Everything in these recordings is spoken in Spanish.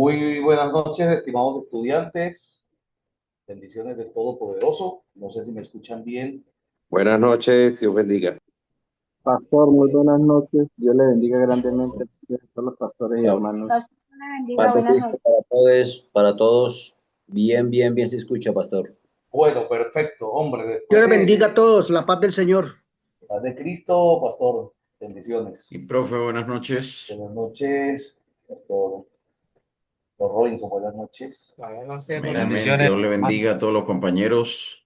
Muy buenas noches, estimados estudiantes. Bendiciones del Todopoderoso. No sé si me escuchan bien. Buenas noches, Dios bendiga. Pastor, muy buenas noches. Dios le bendiga grandemente a todos los pastores y Bueno, hermanos. Pastor, me bendiga, Padre buenas Cristo, noches. para todos, bien, bien, bien se escucha, pastor. Bueno, perfecto. Hombre, Dios después les bendiga de a todos, la paz del Señor. paz de Cristo, pastor, bendiciones. Y profe, buenas noches. Buenas noches, doctor Robinson, buenas noches. Amén. Dios le bendiga a todos los compañeros.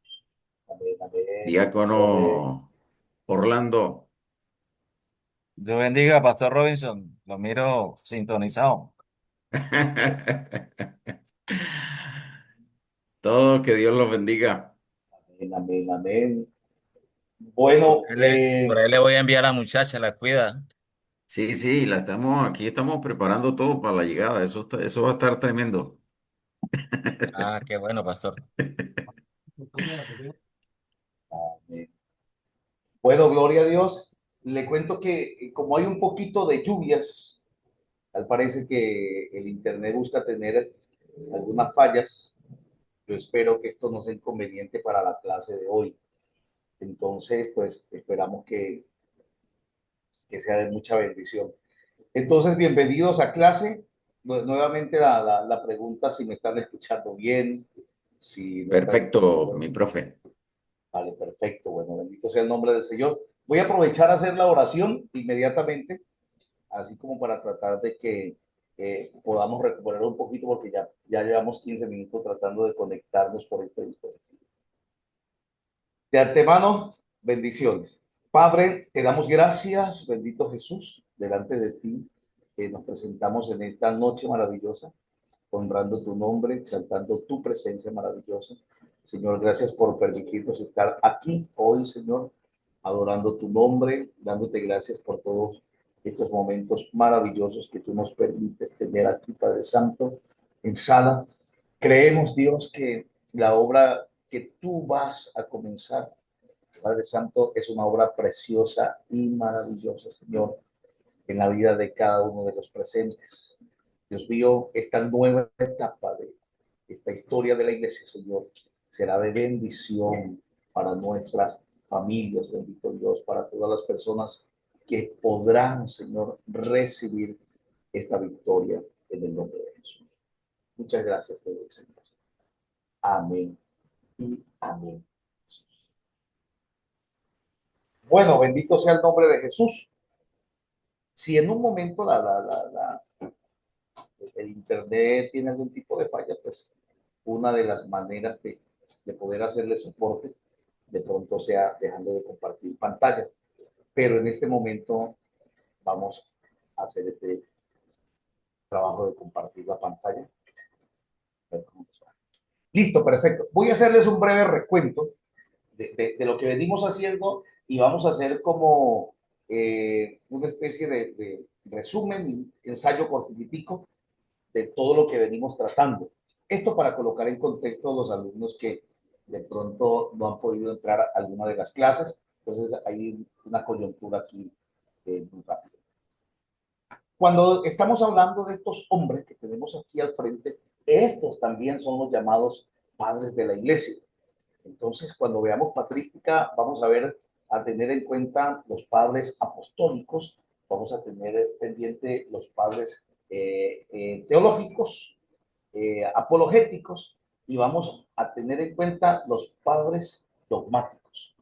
Amén, amén, bendiciones. Diácono Orlando. Dios bendiga, Pastor Robinson. Lo miro sintonizado. Todo que Dios los bendiga. Amén, amén, amén. Bueno, Por ahí le voy a enviar a la muchacha, la cuida. Sí, sí, aquí estamos preparando todo para la llegada. Eso va a estar tremendo. Ah, qué bueno, Pastor. amén. Bueno, gloria a Dios. Le cuento que como hay un poquito de lluvias, tal parece que el internet busca tener algunas fallas. Yo espero que esto no sea inconveniente para la clase de hoy. Entonces, pues esperamos que sea de mucha bendición. Entonces, bienvenidos a clase. Nuevamente la pregunta si me están escuchando bien, si no están Perfecto, escuchando. mi profe. Vale, perfecto. Bueno, bendito sea el nombre del Señor. Voy a aprovechar a hacer la oración inmediatamente, así como para tratar de que podamos recuperar un poquito, porque ya llevamos 15 minutos tratando de conectarnos por este dispositivo. De antemano, bendiciones. Padre, te damos gracias, bendito Jesús, delante de ti. Nos presentamos en esta noche maravillosa, honrando tu nombre, exaltando tu presencia maravillosa. Señor, gracias por permitirnos estar aquí hoy, Señor, adorando tu nombre, dándote gracias por todos estos momentos maravillosos que tú nos permites tener aquí, Padre Santo, en sala. Creemos, Dios, que la obra que tú vas a comenzar, Padre Santo, es una obra preciosa y maravillosa, Señor, en la vida de cada uno de los presentes. Dios mío, esta nueva etapa de esta historia de la iglesia, Señor, será de bendición para nuestras familias, bendito Dios, para todas las personas que podrán, Señor, recibir esta victoria en el nombre de Jesús. Muchas gracias, te doy, Señor. Amén y amén. Bueno, bendito sea el nombre de Jesús. Si en un momento el Internet tiene algún tipo de falla, pues una de las maneras de poder hacerle soporte de pronto sea dejando de compartir pantalla. Pero en este momento vamos a hacer este trabajo de compartir la pantalla. Listo, perfecto. Voy a hacerles un breve recuento de lo que venimos haciendo y vamos a hacer como una especie de resumen, ensayo cortitico de todo lo que venimos tratando. Esto para colocar en contexto a los alumnos que de pronto no han podido entrar a alguna de las clases. Entonces hay una coyuntura aquí muy rápida. Cuando estamos hablando de estos hombres que tenemos aquí al frente, estos también son los llamados padres de la iglesia. Entonces, cuando veamos patrística, vamos a ver, a tener en cuenta los padres apostólicos, vamos a tener pendiente los padres teológicos, apologéticos, y vamos a tener en cuenta los padres dogmáticos.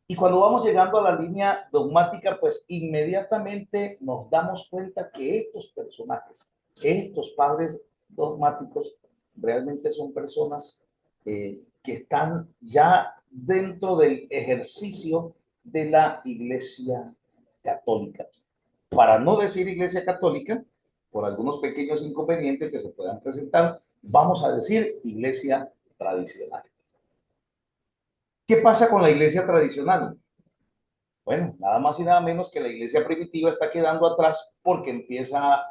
Y cuando vamos llegando a la línea dogmática, pues inmediatamente nos damos cuenta que estos personajes, estos padres dogmáticos, realmente son personas que están ya dentro del ejercicio de la Iglesia Católica. Para no decir Iglesia Católica, por algunos pequeños inconvenientes que se puedan presentar, vamos a decir Iglesia tradicional. ¿Qué pasa con la Iglesia tradicional? Bueno, nada más y nada menos que la iglesia primitiva está quedando atrás porque empieza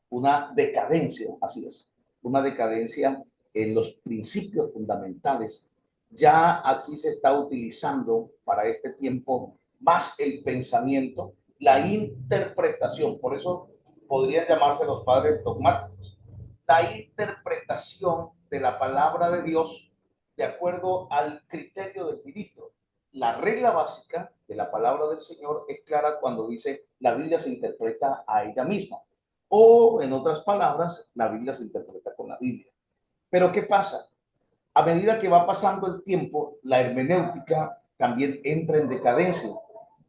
una decadencia, así es, una decadencia en los principios fundamentales. Ya aquí se está utilizando para este tiempo más el pensamiento, la interpretación, por eso podrían llamarse los padres dogmáticos. la interpretación de la palabra de Dios de acuerdo al criterio del ministro. La regla básica de la palabra del Señor es clara cuando dice la Biblia se interpreta a ella misma. O, en otras palabras, la Biblia se interpreta con la Biblia. Pero ¿qué pasa? A medida que va pasando el tiempo, la hermenéutica también entra en decadencia.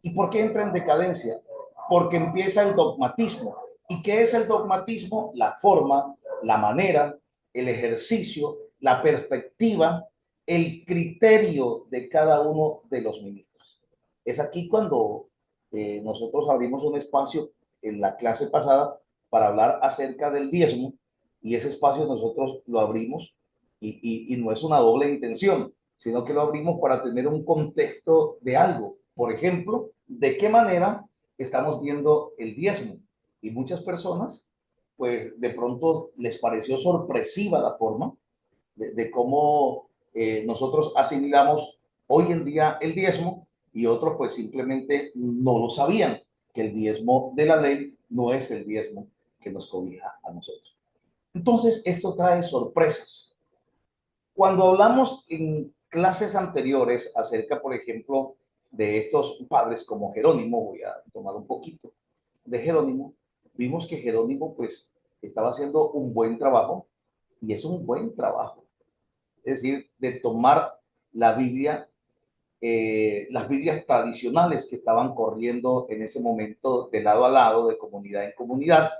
¿Y por qué entra en decadencia? Porque empieza el dogmatismo. ¿Y qué es el dogmatismo? La forma, la manera, el ejercicio, la perspectiva, el criterio de cada uno de los ministros. Es aquí cuando nosotros abrimos un espacio en la clase pasada para hablar acerca del diezmo, y ese espacio nosotros lo abrimos y no es una doble intención, sino que lo abrimos para tener un contexto de algo. Por ejemplo, ¿de qué manera estamos viendo el diezmo? Y muchas personas, pues de pronto les pareció sorpresiva la forma de cómo nosotros asimilamos hoy en día el diezmo, y otros pues simplemente no lo sabían, que el diezmo de la ley no es el diezmo que nos cobija a nosotros. Entonces, esto trae sorpresas. Cuando hablamos en clases anteriores acerca, por ejemplo, de estos padres como Jerónimo, voy a tomar un poquito de Jerónimo, vimos que Jerónimo pues estaba haciendo un buen trabajo, y es un buen trabajo. Es decir, de tomar la Biblia, las Biblias tradicionales que estaban corriendo en ese momento de lado a lado, de comunidad en comunidad,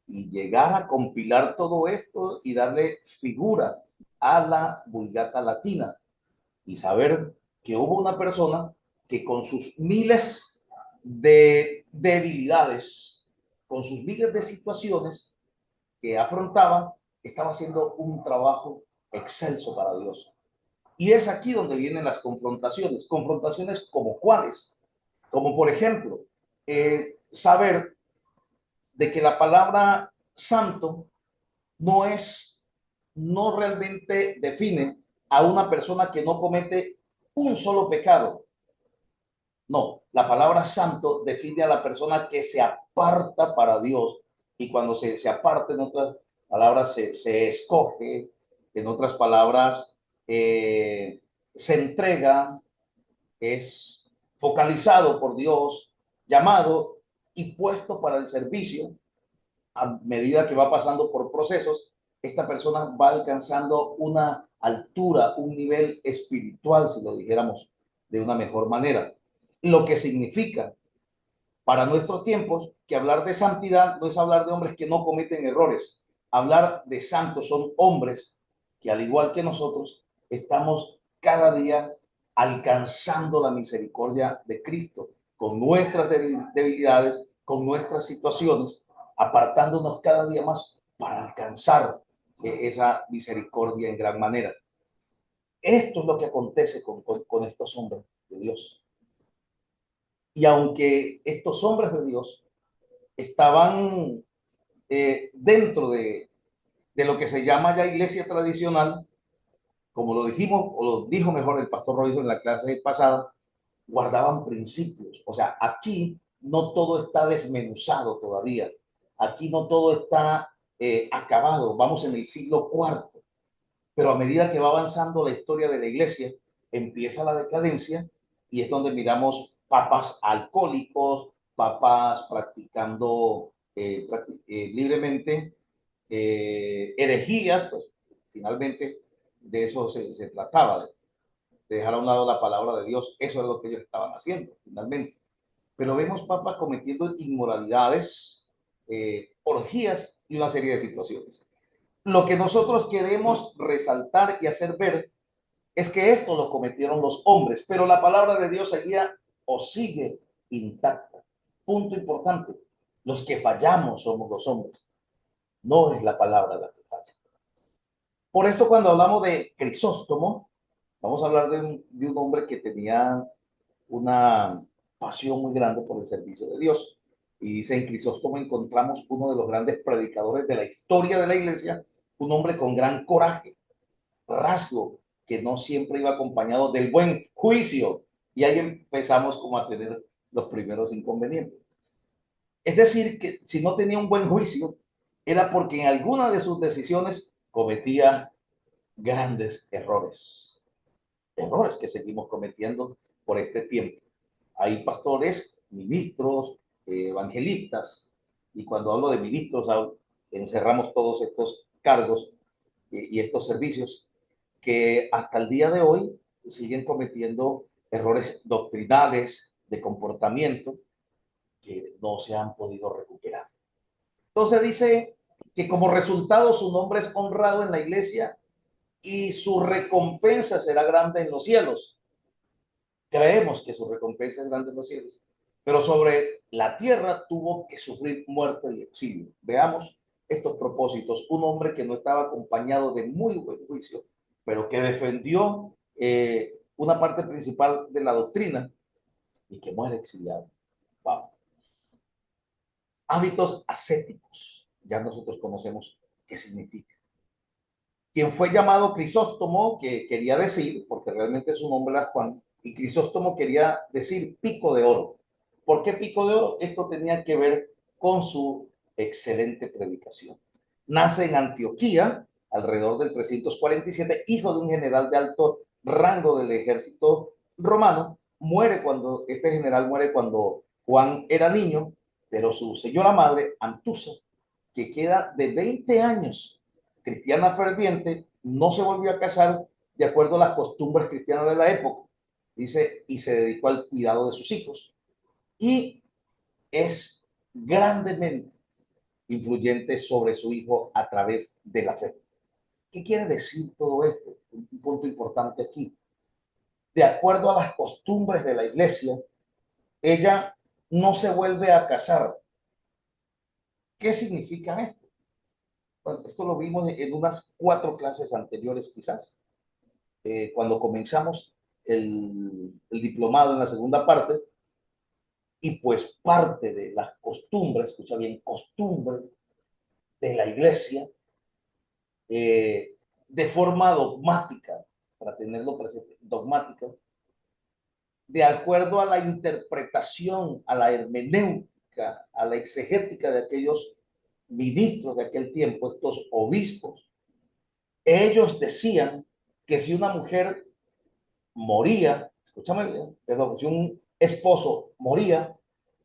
y llegar a compilar todo esto y darle figura a la Vulgata Latina, y saber que hubo una persona que con sus miles de debilidades, con sus miles de situaciones que afrontaba, estaba haciendo un trabajo excelso para Dios. Y es aquí donde vienen las confrontaciones. Confrontaciones como cuáles. Como por ejemplo, saber de que la palabra santo no es, no realmente define a una persona que no comete un solo pecado. No, la palabra santo define a la persona que se aparta para Dios, y cuando se aparta, en otras palabras, se escoge, en otras palabras, se entrega, es focalizado por Dios, llamado y puesto para el servicio. A medida que va pasando por procesos, esta persona va alcanzando una altura, un nivel espiritual, si lo dijéramos de una mejor manera. Lo que significa para nuestros tiempos que hablar de santidad no es hablar de hombres que no cometen errores. Hablar de santos son hombres que, al igual que nosotros, estamos cada día alcanzando la misericordia de Cristo con nuestras debilidades, con nuestras situaciones, apartándonos cada día más para alcanzar esa misericordia en gran manera. Esto es lo que acontece con estos hombres de Dios. Y aunque estos hombres de Dios estaban dentro de lo que se llama ya iglesia tradicional, como lo dijimos, o lo dijo mejor el pastor Robinson en la clase pasada, guardaban principios. O sea, aquí no todo está desmenuzado todavía. Aquí no todo está acabado. Vamos en el siglo IV. Pero a medida que va avanzando la historia de la iglesia, empieza la decadencia, y es donde miramos papas alcohólicos, papas practicando libremente herejías. Pues finalmente de eso se trataba, de dejar a un lado la palabra de Dios. Eso es lo que ellos estaban haciendo finalmente. Pero vemos papas cometiendo inmoralidades, orgías y una serie de situaciones. Lo que nosotros queremos resaltar y hacer ver es que esto lo cometieron los hombres, pero la palabra de Dios seguía o sigue intacta. Punto importante: los que fallamos somos los hombres, no es la palabra la que falla. Por esto, cuando hablamos de Crisóstomo, vamos a hablar de un hombre que tenía una pasión muy grande por el servicio de Dios. Y dice, en Crisóstomo encontramos uno de los grandes predicadores de la historia de la iglesia, un hombre con gran coraje, rasgo que no siempre iba acompañado del buen juicio. Y ahí empezamos como a tener los primeros inconvenientes. Es decir, que si no tenía un buen juicio, era porque en alguna de sus decisiones cometía grandes errores. Errores que seguimos cometiendo por este tiempo. Hay pastores, ministros, evangelistas, y cuando hablo de ministros, encerramos todos estos cargos y estos servicios que hasta el día de hoy siguen cometiendo errores doctrinales de comportamiento que no se han podido recuperar. Entonces dice que como resultado su nombre es honrado en la iglesia y su recompensa será grande en los cielos. Creemos que su recompensa es grande en los cielos, pero sobre la tierra tuvo que sufrir muerte y exilio. Veamos estos propósitos. Un hombre que no estaba acompañado de muy buen juicio, pero que defendió una parte principal de la doctrina y que muere exiliado. Wow. Hábitos ascéticos. Ya nosotros conocemos qué significa. Quien fue llamado Crisóstomo, que quería decir, porque realmente su nombre era Juan, y Crisóstomo quería decir pico de oro. ¿Por qué pico de oro? Esto tenía que ver con su excelente predicación. Nace en Antioquía, alrededor del 347, hijo de un general de alto rango del ejército romano. Este general muere cuando Juan era niño, pero su señora madre, Antusa, que queda de 20 años cristiana ferviente, no se volvió a casar de acuerdo a las costumbres cristianas de la época, dice, y se dedicó al cuidado de sus hijos. Y es grandemente influyente sobre su hijo a través de la fe. ¿Qué quiere decir todo esto? Un punto importante aquí. De acuerdo a las costumbres de la iglesia, ella no se vuelve a casar. ¿Qué significa esto? Bueno, esto lo vimos en unas 4 clases anteriores quizás, cuando comenzamos el diplomado en la segunda parte, y pues parte de las costumbres, escucha bien, costumbre de la iglesia, de forma dogmática, para tenerlo presente, dogmática, de acuerdo a la interpretación, a la hermenéutica, a la exegética de aquellos ministros de aquel tiempo, estos obispos. Ellos decían que si una mujer moría, escúchame bien, perdón, si un esposo moría,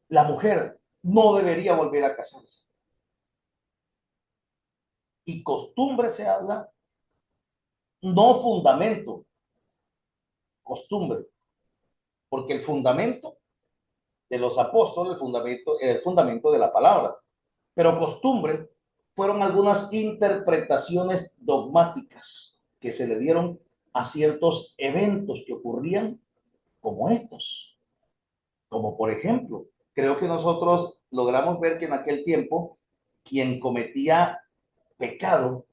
la mujer no debería volver a casarse. Y costumbre se habla, no fundamento, costumbre, porque el fundamento de los apóstoles, el fundamento de la palabra, pero costumbre fueron algunas interpretaciones dogmáticas que se le dieron a ciertos eventos que ocurrían como estos. Como por ejemplo, creo que nosotros logramos ver que en aquel tiempo quien cometía pecado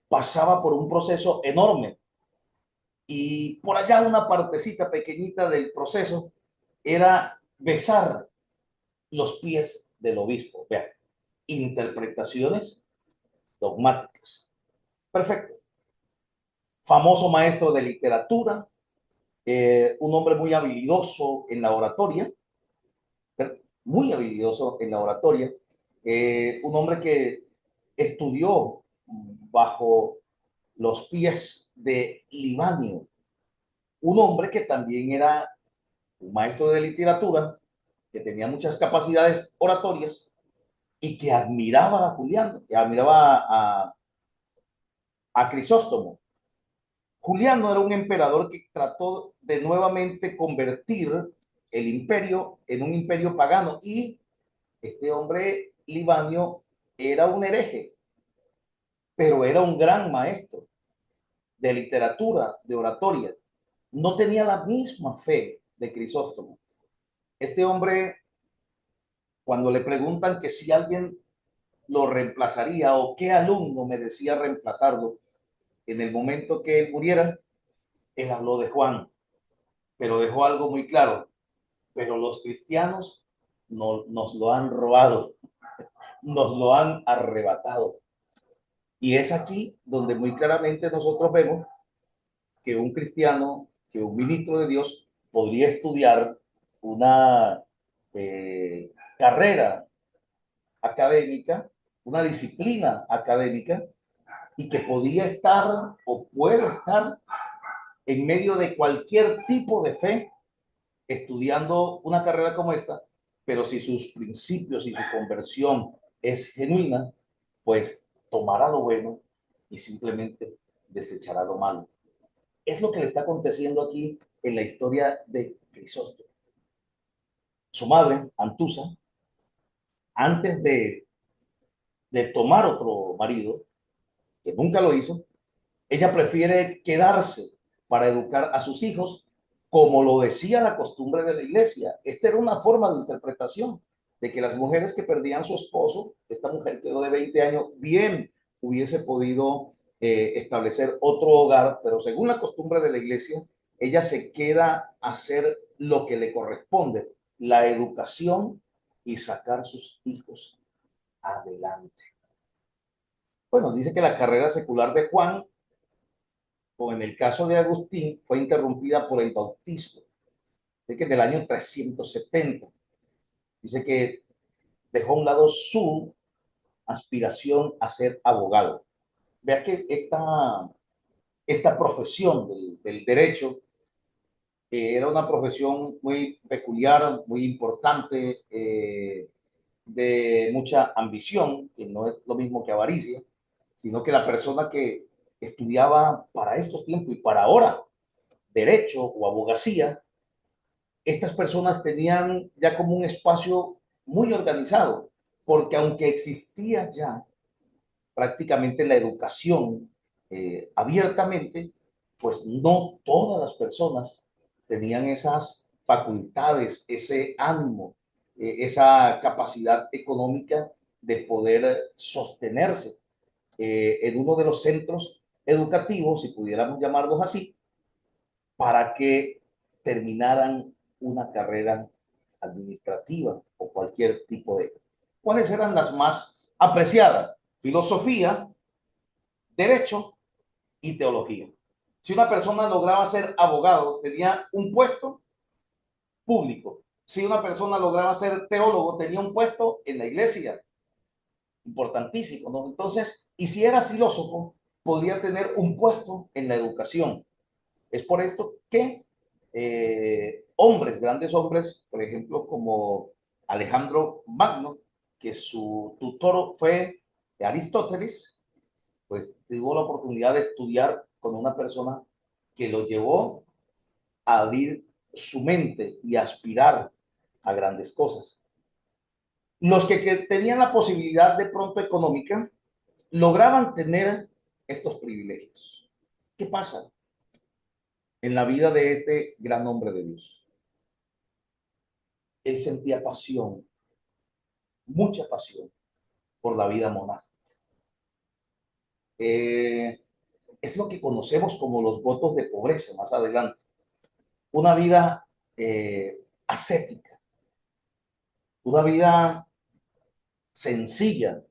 pasaba por un proceso enorme, y por allá una partecita pequeñita del proceso era besar los pies del obispo. Vean, interpretaciones dogmáticas. Perfecto. Famoso maestro de literatura, un hombre muy habilidoso en la oratoria, muy habilidoso en la oratoria, un hombre que estudió bajo los pies de Libanio, un hombre que también era un maestro de literatura, que tenía muchas capacidades oratorias y que admiraba a Julián, que admiraba a Crisóstomo. Juliano era un emperador que trató de nuevamente convertir el imperio en un imperio pagano, y este hombre Libanio era un hereje, pero era un gran maestro de literatura, de oratoria. No tenía la misma fe de Crisóstomo. Este hombre, cuando le preguntan que si alguien lo reemplazaría o qué alumno merecía reemplazarlo en el momento que él muriera, él habló de Juan, pero dejó algo muy claro: pero los cristianos nos lo han robado, nos lo han arrebatado. Y es aquí donde muy claramente nosotros vemos que un cristiano, que un ministro de Dios podría estudiar una carrera académica una disciplina académica y que podía estar o puede estar en medio de cualquier tipo de fe estudiando una carrera como esta, pero si sus principios y su conversión es genuina, pues tomará lo bueno y simplemente desechará lo malo. Es lo que le está aconteciendo aquí en la historia de Crisóstomo. Su madre, Antusa, antes de tomar otro marido, que nunca lo hizo, ella prefiere quedarse para educar a sus hijos, como lo decía la costumbre de la iglesia. Esta era una forma de interpretación de que las mujeres que perdían su esposo, esta mujer quedó de 20 años, bien hubiese podido establecer otro hogar, pero según la costumbre de la iglesia, ella se queda a hacer lo que le corresponde, la educación y sacar sus hijos adelante. Bueno, dice que la carrera secular de Juan, o en el caso de Agustín, fue interrumpida por el bautismo, de que del año 370. Dice que dejó a un lado su aspiración a ser abogado. Vea que esta profesión del derecho era una profesión muy peculiar, muy importante, de mucha ambición, que no es lo mismo que avaricia, sino que la persona que estudiaba para estos tiempos y para ahora derecho o abogacía, estas personas tenían ya como un espacio muy organizado, porque aunque existía ya prácticamente la educación abiertamente, pues no todas las personas tenían esas facultades, ese ánimo, esa capacidad económica de poder sostenerse en uno de los centros educativos, si pudiéramos llamarlos así, para que terminaran una carrera administrativa o cualquier tipo de... ¿Cuáles eran las más apreciadas? Filosofía, derecho y teología. Si una persona lograba ser abogado, tenía un puesto público. Si una persona lograba ser teólogo, tenía un puesto en la iglesia. Importantísimo, ¿no? Entonces, y si era filósofo, podría tener un puesto en la educación. Es por esto que hombres, grandes hombres, por ejemplo, como Alejandro Magno, que su tutor fue Aristóteles, pues tuvo la oportunidad de estudiar con una persona que lo llevó a abrir su mente y a aspirar a grandes cosas. Los que tenían la posibilidad de pronto económica lograban tener estos privilegios. ¿Qué pasa en la vida de este gran hombre de Dios? Él sentía pasión, mucha pasión por la vida monástica. Es lo que conocemos como los votos de pobreza más adelante. Una vida ascética, una vida sencilla.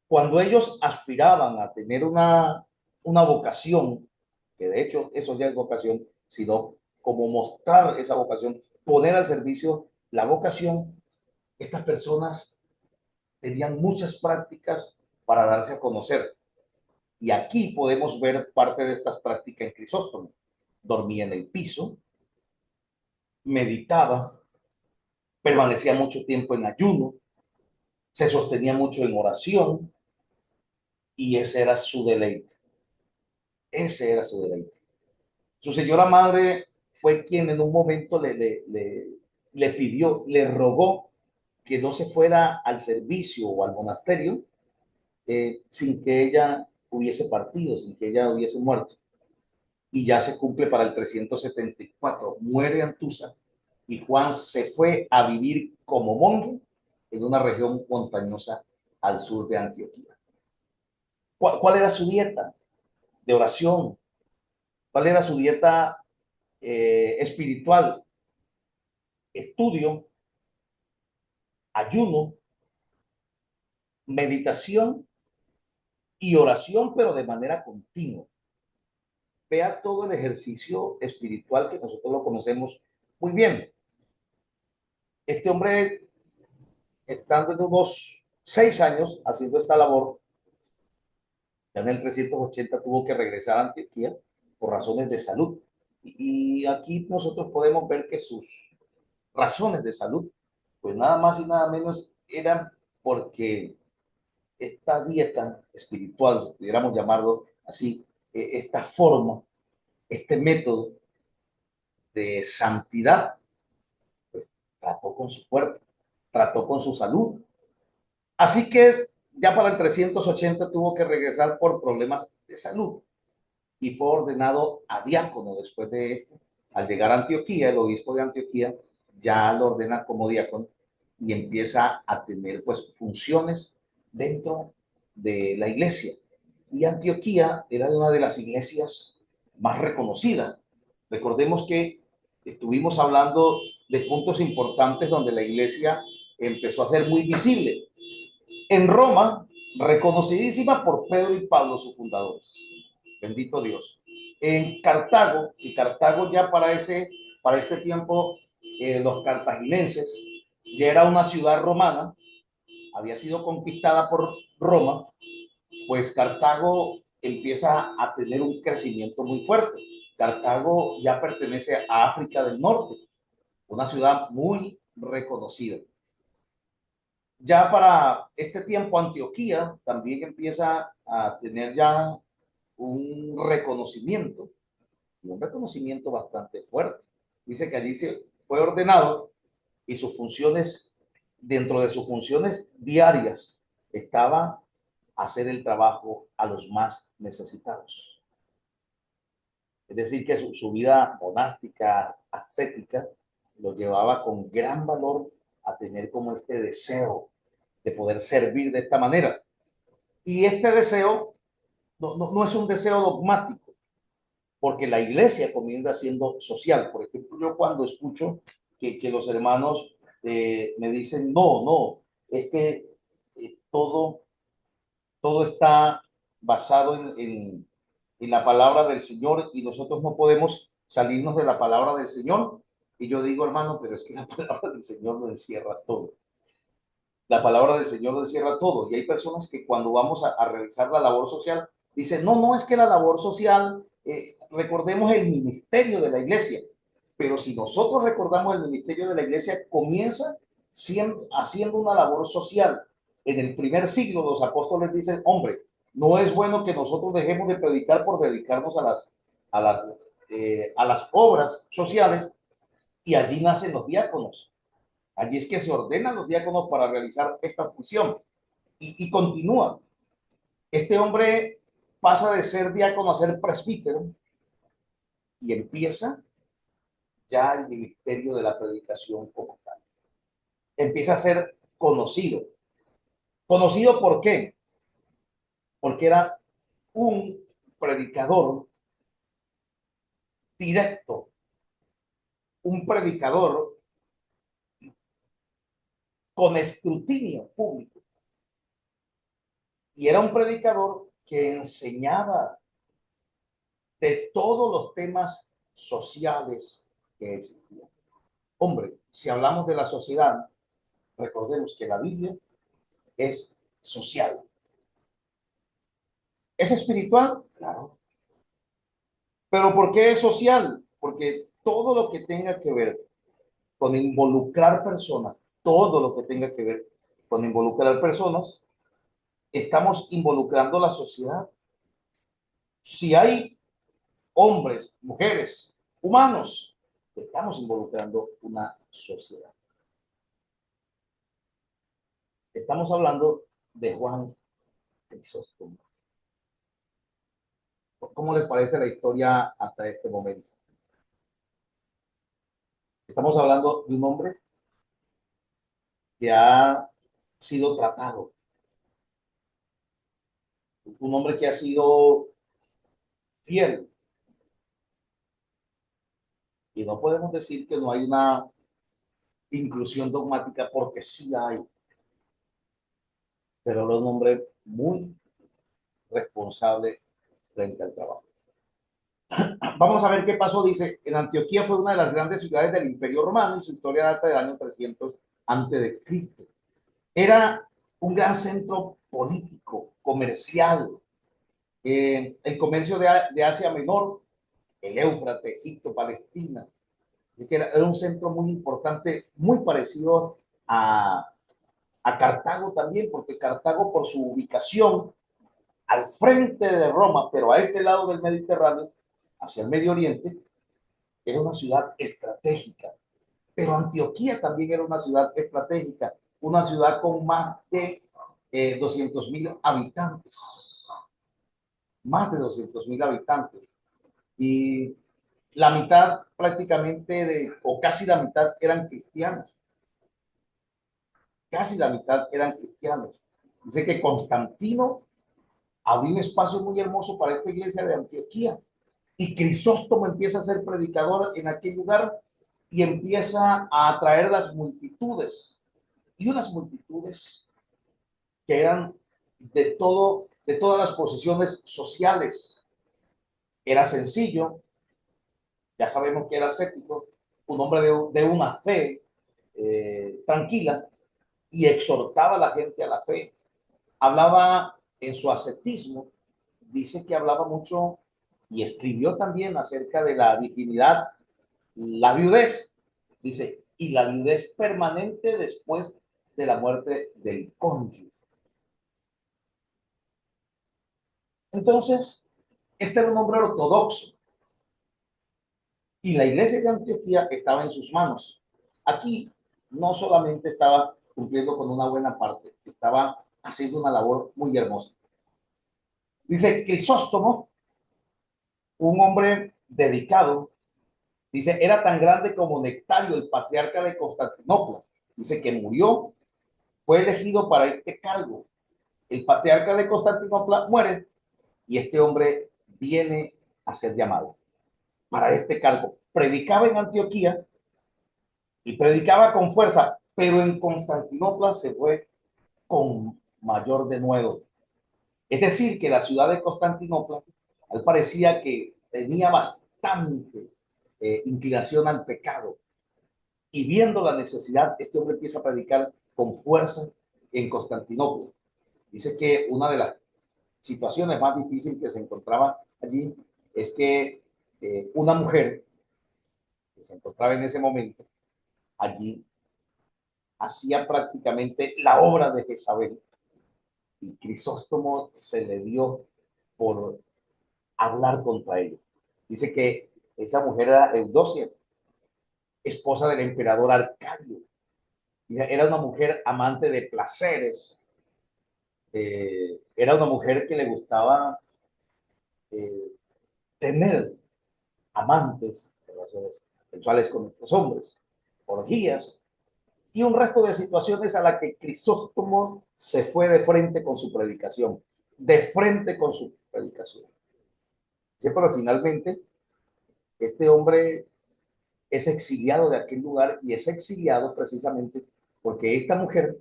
Cuando ellos aspiraban a tener una vocación, que de hecho eso ya es vocación, sino como mostrar esa vocación, poner al servicio la vocación, estas personas tenían muchas prácticas para darse a conocer. Y aquí podemos ver parte de estas prácticas en Crisóstomo. Dormía en el piso, meditaba, permanecía mucho tiempo en ayuno, se sostenía mucho en oración y ese era su deleite. Ese era su deleite. Su señora madre fue quien en un momento le pidió, le rogó que no se fuera al servicio o al monasterio sin que ella hubiese partido, sin que ella hubiese muerto. Y ya se cumple para el 374. Muere Antusa y Juan se fue a vivir como monje en una región montañosa al sur de Antioquía. ¿Cuál era su dieta de oración? ¿Cuál era su dieta espiritual? Estudio, ayuno, meditación y oración, pero de manera continua. Vea todo el ejercicio espiritual que nosotros lo conocemos muy bien. Este hombre, estando en unos 6 años haciendo esta labor. Ya en el 380 tuvo que regresar a Antioquía por razones de salud. Y aquí nosotros podemos ver que sus razones de salud, pues nada más y nada menos eran porque esta dieta espiritual, si pudiéramos llamarlo así, esta forma, este método de santidad, pues trató con su cuerpo, trató con su salud. Así que ya para el 380 tuvo que regresar por problemas de salud y fue ordenado a diácono después de esto. Al llegar a Antioquía, el obispo de Antioquía ya lo ordena como diácono y empieza a tener pues funciones dentro de la iglesia. Y Antioquía era una de las iglesias más reconocidas. Recordemos que estuvimos hablando de puntos importantes donde la iglesia empezó a ser muy visible. En Roma, reconocidísima por Pedro y Pablo, sus fundadores. Bendito Dios. En Cartago, y Cartago ya para este tiempo, los cartaginenses, ya era una ciudad romana, había sido conquistada por Roma, pues Cartago empieza a tener un crecimiento muy fuerte. Cartago ya pertenece a África del Norte, una ciudad muy reconocida. Ya para este tiempo Antioquía también empieza a tener ya un reconocimiento bastante fuerte. Dice que allí se fue ordenado y sus funciones, dentro de sus funciones diarias, estaba hacer el trabajo a los más necesitados. Es decir, que su vida monástica, ascética, lo llevaba con gran valor a tener como este deseo de poder servir de esta manera. Y este deseo no es un deseo dogmático, porque la iglesia comienza siendo social. Por ejemplo, yo cuando escucho que los hermanos me dicen, no, es que todo está basado en la palabra del Señor y nosotros no podemos salirnos de la palabra del Señor. Y yo digo, hermano, pero es que la palabra del Señor lo encierra todo. La palabra del Señor lo encierra todo. Y hay personas que cuando vamos a realizar la labor social, dicen, no es que la labor social, recordemos el ministerio de la iglesia. Pero si nosotros recordamos el ministerio de la iglesia, comienza haciendo una labor social. En el primer siglo los apóstoles dicen, hombre, no es bueno que nosotros dejemos de predicar por dedicarnos a las obras sociales, y allí nacen los diáconos. Allí es que se ordenan los diáconos para realizar esta función. Y continúa. Este hombre pasa de ser diácono a ser presbítero y empieza ya el ministerio de la predicación como tal. Empieza a ser conocido. ¿Conocido por qué? Porque era un predicador directo, un predicador con escrutinio público. Y era un predicador que enseñaba de todos los temas sociales que existían. Hombre, si hablamos de la sociedad, recordemos que la Biblia es social. ¿Es espiritual? Claro. ¿Pero por qué es social? Porque todo lo que tenga que ver con involucrar personas, todo lo que tenga que ver con involucrar personas, estamos involucrando la sociedad. Si hay hombres, mujeres, humanos, estamos involucrando una sociedad. Estamos hablando de Juan Crisóstomo. ¿Cómo les parece la historia hasta este momento? Estamos hablando de un hombre que ha sido tratado, un hombre que ha sido fiel. Y no podemos decir que no hay una inclusión dogmática, porque sí hay. Pero era un hombre muy responsable frente al trabajo. Vamos a ver qué pasó. Dice, en Antioquía fue una de las grandes ciudades del Imperio Romano y su historia data del año 300 antes de Cristo. Era un gran centro político, comercial, el comercio de Asia Menor, el Éufrates, Egipto, Palestina, que era un centro muy importante, muy parecido a Cartago también, porque Cartago por su ubicación al frente de Roma, pero a este lado del Mediterráneo, hacia el Medio Oriente, era una ciudad estratégica. Pero Antioquía también era una ciudad estratégica, una ciudad con más de 200,000 habitantes, más de 200,000 habitantes. Y la mitad prácticamente, o casi la mitad eran cristianos, casi la mitad eran cristianos. Dice que Constantino abrió un espacio muy hermoso para esta iglesia de Antioquía y Crisóstomo empieza a ser predicador en aquel lugar y empieza a atraer las multitudes, y unas multitudes que eran de todas las posiciones sociales. Era sencillo, ya sabemos que era ascético, un hombre de una fe tranquila, y exhortaba a la gente a la fe. Hablaba en su ascetismo, dice que hablaba mucho y escribió también acerca de la virginidad, la viudez, dice, y la viudez permanente después de la muerte del cónyuge. Entonces, este era un hombre ortodoxo y la iglesia de Antioquía estaba en sus manos. Aquí no solamente estaba cumpliendo con una buena parte, estaba haciendo una labor muy hermosa. Dice Crisóstomo, un hombre dedicado, dice, era tan grande como Nectario, el patriarca de Constantinopla. Dice que murió, fue elegido para este cargo. El patriarca de Constantinopla muere y este hombre viene a ser llamado para este cargo. Predicaba en Antioquía y predicaba con fuerza, pero en Constantinopla se fue con mayor denuedo. Es decir, que la ciudad de Constantinopla, al parecía que tenía bastante inclinación al pecado. Y viendo la necesidad, este hombre empieza a predicar con fuerza en Constantinopla. Dice que una de las situaciones más difíciles que se encontraba allí es que una mujer que se encontraba en ese momento allí hacía prácticamente la obra de Jezabel. Y Crisóstomo se le dio por hablar contra ella. Dice que esa mujer era Eudocia, esposa del emperador Arcadio. Era una mujer amante de placeres, era una mujer que le gustaba eh, tener amantes, relaciones sexuales con otros hombres, orgías y un resto de situaciones a las que Crisóstomo se fue de frente con su predicación, de frente con su predicación. Sí, pero finalmente este hombre es exiliado de aquel lugar y es exiliado precisamente porque esta mujer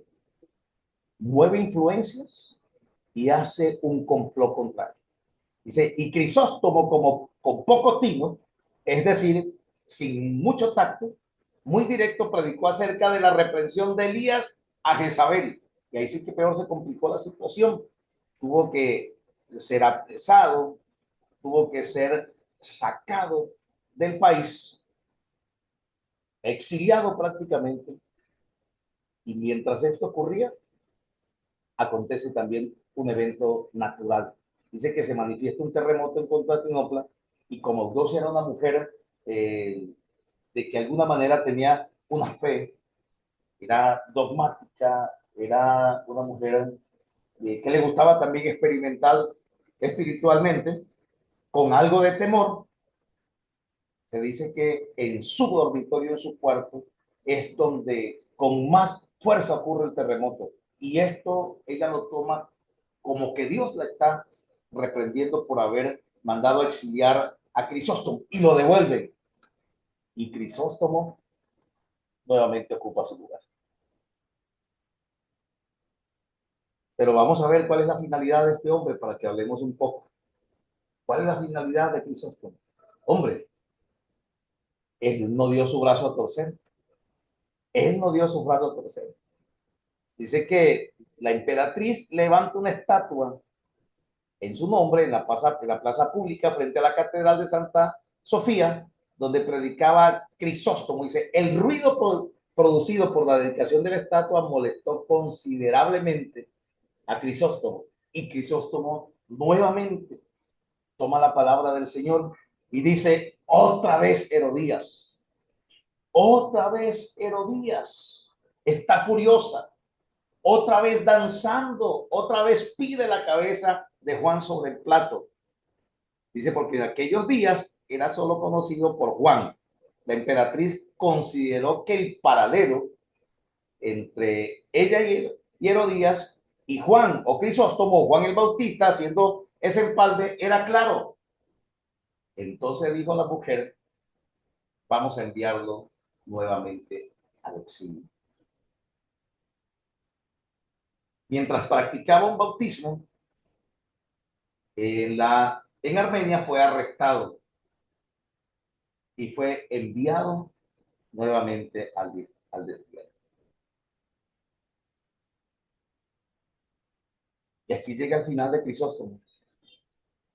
mueve influencias y hace un complot contra él. Dice, y Crisóstomo, como con poco tino, es decir, sin mucho tacto, muy directo, predicó acerca de la reprensión de Elías a Jezabel. Y ahí sí que peor se complicó la situación. Tuvo que ser apresado, tuvo que ser sacado del país, exiliado prácticamente. Y mientras esto ocurría, acontece también un evento natural. Dice que se manifiesta un terremoto en Constantinopla y como Eudocia era una mujer de que de alguna manera tenía una fe, era dogmática, era una mujer que le gustaba también experimentar espiritualmente, con algo de temor, se dice que en su dormitorio, en su cuarto, es donde con más fuerza ocurre el terremoto. Y esto ella lo toma como que Dios la está reprendiendo por haber mandado a exiliar a Crisóstomo y lo devuelve. Y Crisóstomo nuevamente ocupa su lugar. Pero vamos a ver cuál es la finalidad de este hombre para que hablemos un poco. ¿Cuál es la finalidad de Crisóstomo? Hombre, él no dio su brazo a torcer. Él no dio su brazo a torcer. Dice que la emperatriz levanta una estatua en su nombre en la plaza pública frente a la Catedral de Santa Sofía, donde predicaba Crisóstomo. Dice, el ruido producido por la dedicación de la estatua molestó considerablemente a Crisóstomo, y Crisóstomo nuevamente toma la palabra del Señor y dice, otra vez Herodías está furiosa, otra vez danzando, otra vez pide la cabeza de Juan sobre el plato. Dice, porque en aquellos días era solo conocido por Juan. La emperatriz consideró que el paralelo entre ella y Herodías y Juan o Crisóstomo, Juan el Bautista, haciendo ese empalme, era claro. Entonces dijo la mujer, vamos a enviarlo nuevamente al exilio. Mientras practicaba un bautismo, en Armenia fue arrestado y fue enviado nuevamente al destierro. Y aquí llega el final de Crisóstomo.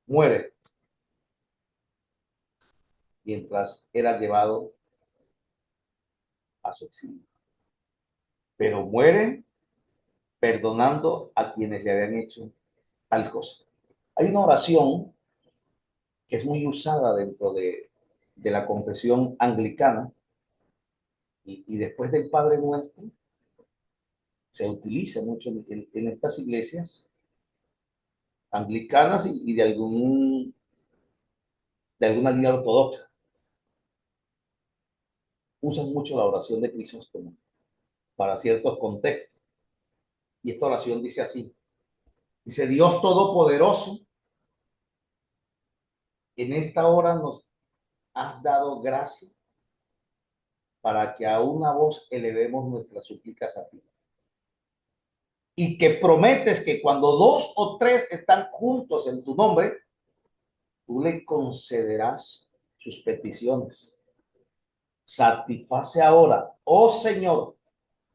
Muere mientras era llevado a su exilio. Pero muere perdonando a quienes le habían hecho tal cosa. Hay una oración que es muy usada dentro de la confesión anglicana y después del Padre Nuestro se utiliza mucho en estas iglesias anglicanas y de alguna línea ortodoxa. Usan mucho la oración de Crisóstomo para ciertos contextos. Y esta oración dice así. Dice, Dios Todopoderoso, en esta hora nos has dado gracia para que a una voz elevemos nuestras súplicas a ti. Y que prometes que cuando 2 o 3 están juntos en tu nombre, tú le concederás sus peticiones. Satisface ahora, oh Señor,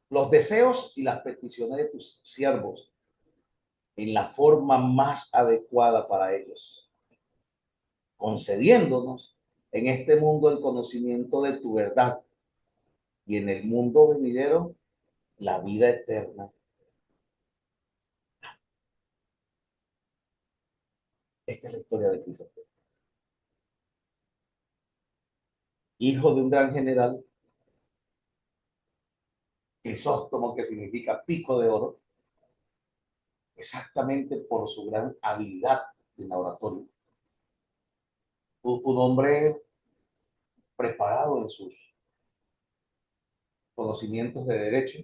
los deseos y las peticiones de tus siervos en la forma más adecuada para ellos, concediéndonos en este mundo el conocimiento de tu verdad y en el mundo venidero la vida eterna. Esta es la historia de Crisóstomo. Hijo de un gran general, Crisóstomo, que significa pico de oro, exactamente por su gran habilidad en la oratoria. Un hombre preparado en sus conocimientos de derecho,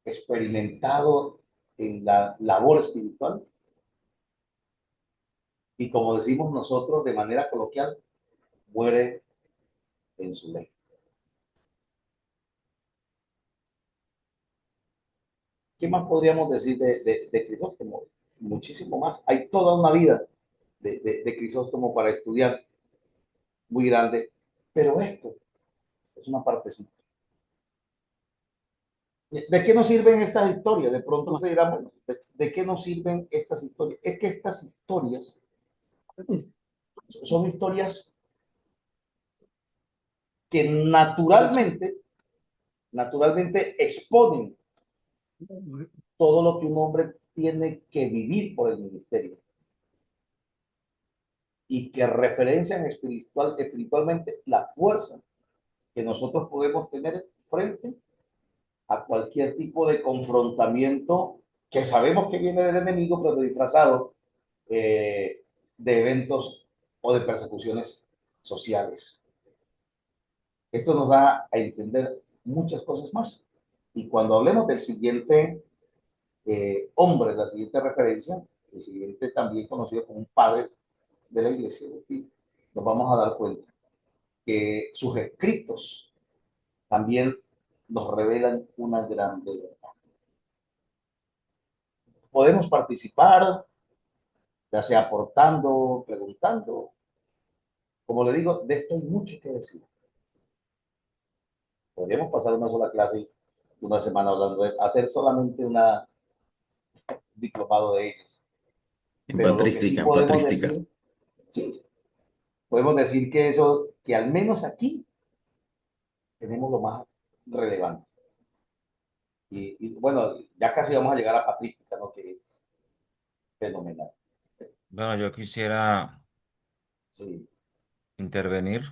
experimentado en la labor espiritual y, como decimos nosotros de manera coloquial, muere en su ley. ¿Qué más podríamos decir de Crisóstomo? Muchísimo más. Hay toda una vida de Crisóstomo para estudiar, muy grande, pero esto es una partecita. ¿De qué nos sirven estas historias? De pronto se dirá, bueno, ¿de qué nos sirven estas historias? Es que estas historias son historias que naturalmente exponen todo lo que un hombre tiene que vivir por el ministerio y que referencian espiritualmente la fuerza que nosotros podemos tener frente a cualquier tipo de confrontamiento que sabemos que viene del enemigo, pero disfrazado de eventos o de persecuciones sociales. Esto nos da a entender muchas cosas más. Y cuando hablemos del siguiente hombre, la siguiente referencia, el siguiente también conocido como un padre de la iglesia, nos vamos a dar cuenta que sus escritos también nos revelan una gran verdad. Podemos participar, ya sea aportando, preguntando. Como le digo, de esto hay mucho que decir. Podríamos pasar una sola clase una semana hablando de hacer solamente una diplomado de ellos. En Pero lo que sí patrística, en podemos patrística. decir, sí, podemos decir que eso, que al menos aquí tenemos lo más relevante. Bueno, ya casi vamos a llegar a patrística, ¿no? Que es fenomenal. Bueno, yo quisiera Sí, intervenir.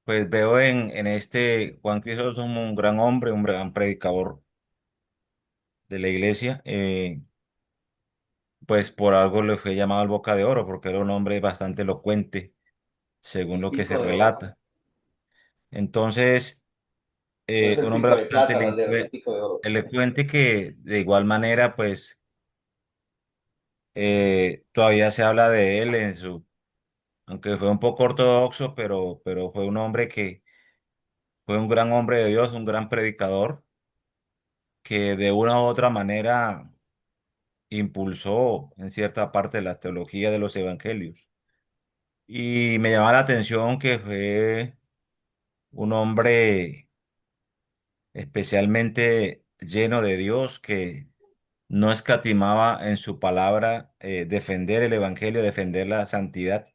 Pues veo en este Juan Crisóstomo un gran hombre, un gran predicador de la iglesia. Pues por algo le fue llamado el Boca de Oro, porque era un hombre bastante elocuente, según el lo que se pico de oro, sí. relata. Entonces, No es el un hombre pico de bastante plata, Valdero, es el pico de oro. elocuente que de igual manera, pues, todavía se habla de él aunque fue un poco ortodoxo, pero fue un hombre que fue un gran hombre de Dios, un gran predicador, que de una u otra manera impulsó en cierta parte la teología de los evangelios. Y me llamaba la atención que fue un hombre especialmente lleno de Dios, que no escatimaba en su palabra defender el evangelio, defender la santidad,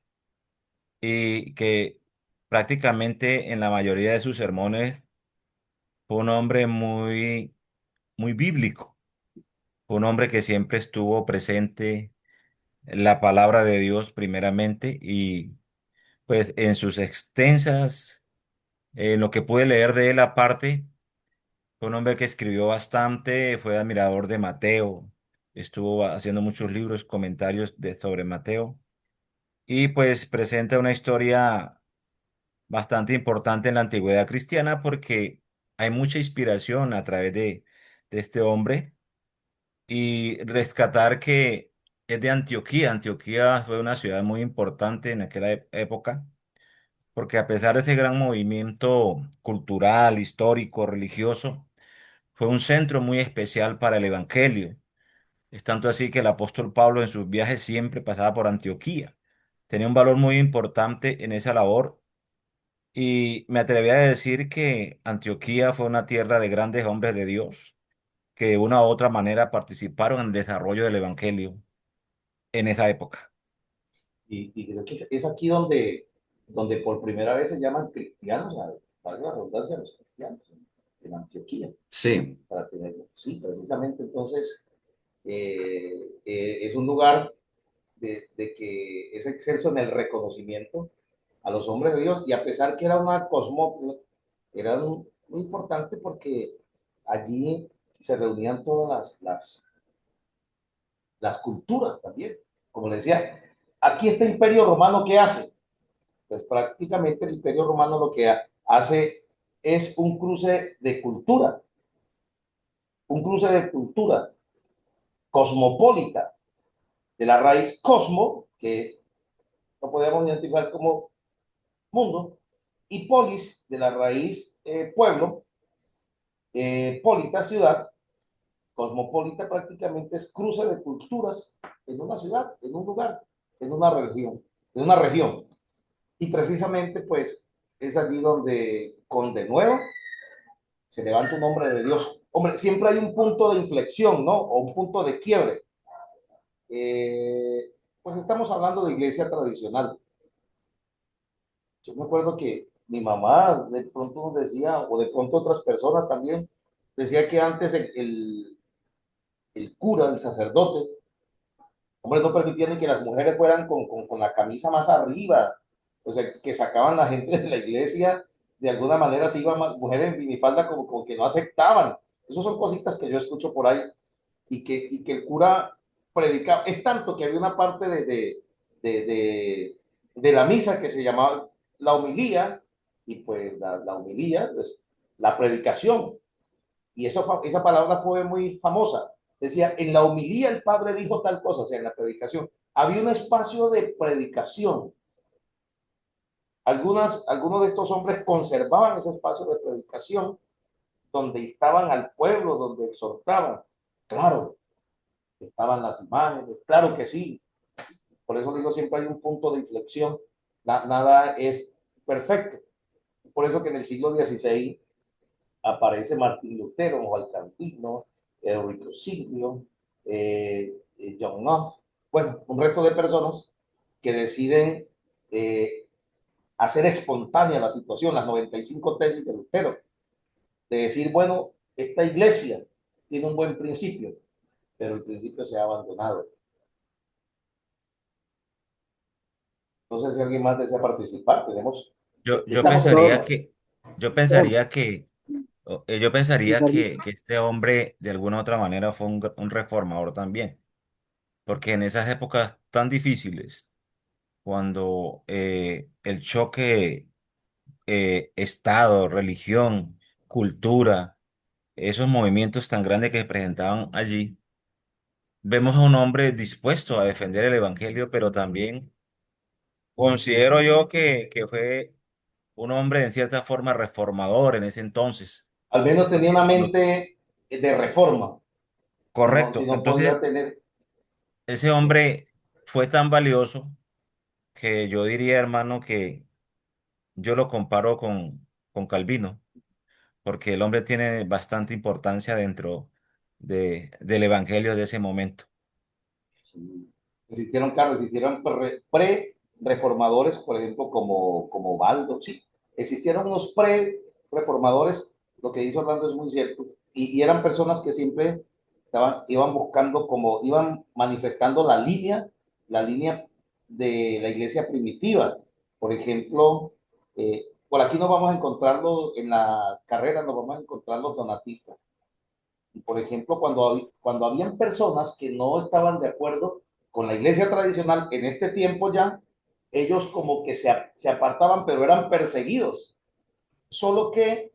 y que prácticamente en la mayoría de sus sermones fue un hombre muy, muy bíblico, fue un hombre que siempre estuvo presente en la palabra de Dios primeramente y pues en sus extensas, en lo que pude leer de él aparte, fue un hombre que escribió bastante, fue admirador de Mateo, estuvo haciendo muchos libros, comentarios sobre Mateo y pues presenta una historia bastante importante en la antigüedad cristiana porque hay mucha inspiración a través de este hombre y rescatar que es de Antioquía. Antioquía fue una ciudad muy importante en aquella época porque a pesar de ese gran movimiento cultural, histórico, religioso, fue un centro muy especial para el Evangelio. Es tanto así que el apóstol Pablo en sus viajes siempre pasaba por Antioquía. Tenía un valor muy importante en esa labor y me atrevería a decir que Antioquía fue una tierra de grandes hombres de Dios que de una u otra manera participaron en el desarrollo del Evangelio en esa época. Y creo que es aquí donde por primera vez se llaman cristianos, valga la redundancia, los cristianos, en Antioquía, Sí, para tenerlo. Sí, precisamente entonces es un lugar de que es excelso en el reconocimiento a los hombres de Dios, y a pesar que era una cosmópolis, era muy importante porque allí se reunían todas las culturas también. Como le decía, aquí este imperio romano, ¿qué hace? Pues prácticamente el imperio romano lo que hace es un cruce de cultura cosmopolita, de la raíz cosmo, que es, lo podemos identificar como mundo, y polis, de la raíz pueblo, polita, ciudad. Cosmopolita prácticamente es cruce de culturas en una ciudad, en un lugar, en una región. Y precisamente, pues, es allí donde, con de nuevo, se levanta un hombre de Dios. Hombre, siempre hay un punto de inflexión, ¿no? O un punto de quiebre. Pues estamos hablando de iglesia tradicional. Yo me acuerdo que mi mamá de pronto decía, o de pronto otras personas también, decía que antes el cura, el sacerdote, hombre, no permitían ni que las mujeres fueran con la camisa más arriba, o sea, que sacaban la gente de la iglesia, de alguna manera se iban mujeres en minifalda como que no aceptaban. Esas son cositas que yo escucho por ahí, y que el cura predicaba. Es tanto que había una parte de, de, de la misa que se llamaba la homilía, y pues la homilía, pues, la predicación, y esa palabra fue muy famosa. Decía, en la homilía el padre dijo tal cosa, o sea, en la predicación. Había un espacio de predicación. Algunos de estos hombres conservaban ese espacio de predicación donde instaban al pueblo, donde exhortaban. Claro, estaban las imágenes, claro que sí. Por eso digo, siempre hay un punto de inflexión. Nada es perfecto. Por eso que en el siglo XVI aparece Martín Lutero, Juan Calvino, Enrico Silvio, John Knox, bueno, un resto de personas que deciden hacer espontánea la situación, las 95 tesis de Lutero, de decir, bueno, esta iglesia tiene un buen principio, pero el principio se ha abandonado. No sé si alguien más desea participar. Tenemos, Yo estamos en pensaría Pastor, tema. que, yo pastor, pensaría que, yo pensaría César, que este hombre de alguna u otra manera fue un reformador también, porque en esas épocas tan difíciles, cuando el choque Estado, religión, cultura, esos movimientos tan grandes que se presentaban allí, vemos a un hombre dispuesto a defender el evangelio, pero también considero yo que fue un hombre en cierta forma reformador en ese entonces, Al menos tenía porque una mente de reforma, si correcto, no podía entonces tener, ese sí, hombre fue tan valioso que yo diría, hermano, que yo lo comparo con Calvino, porque el hombre tiene bastante importancia dentro del evangelio de ese momento. sí. Existieron, claro, existieron pre-reformadores, por ejemplo, como Baldo, sí, existieron unos pre-reformadores, lo que dice Orlando es muy cierto, y eran personas que siempre iban buscando, como iban manifestando la línea de la iglesia primitiva. Por ejemplo, por aquí nos vamos a encontrarlo en la carrera, nos vamos a encontrar los donatistas. Y por ejemplo, cuando habían personas que no estaban de acuerdo con la iglesia tradicional, en este tiempo ya, ellos como que se apartaban, pero eran perseguidos. Solo que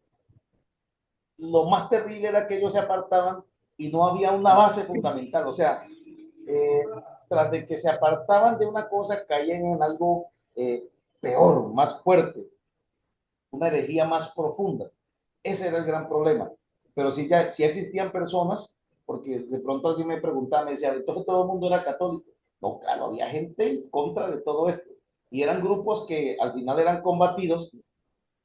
lo más terrible era que ellos se apartaban y no había una base fundamental. O sea, eh, tras de que se apartaban de una cosa, caían en algo peor, más fuerte, una herejía más profunda. Ese era el gran problema. Pero sí existían personas, porque de pronto alguien me preguntaba, me decía, entonces todo el mundo era católico. No, claro, había gente en contra de todo esto. Y eran grupos que al final eran combatidos,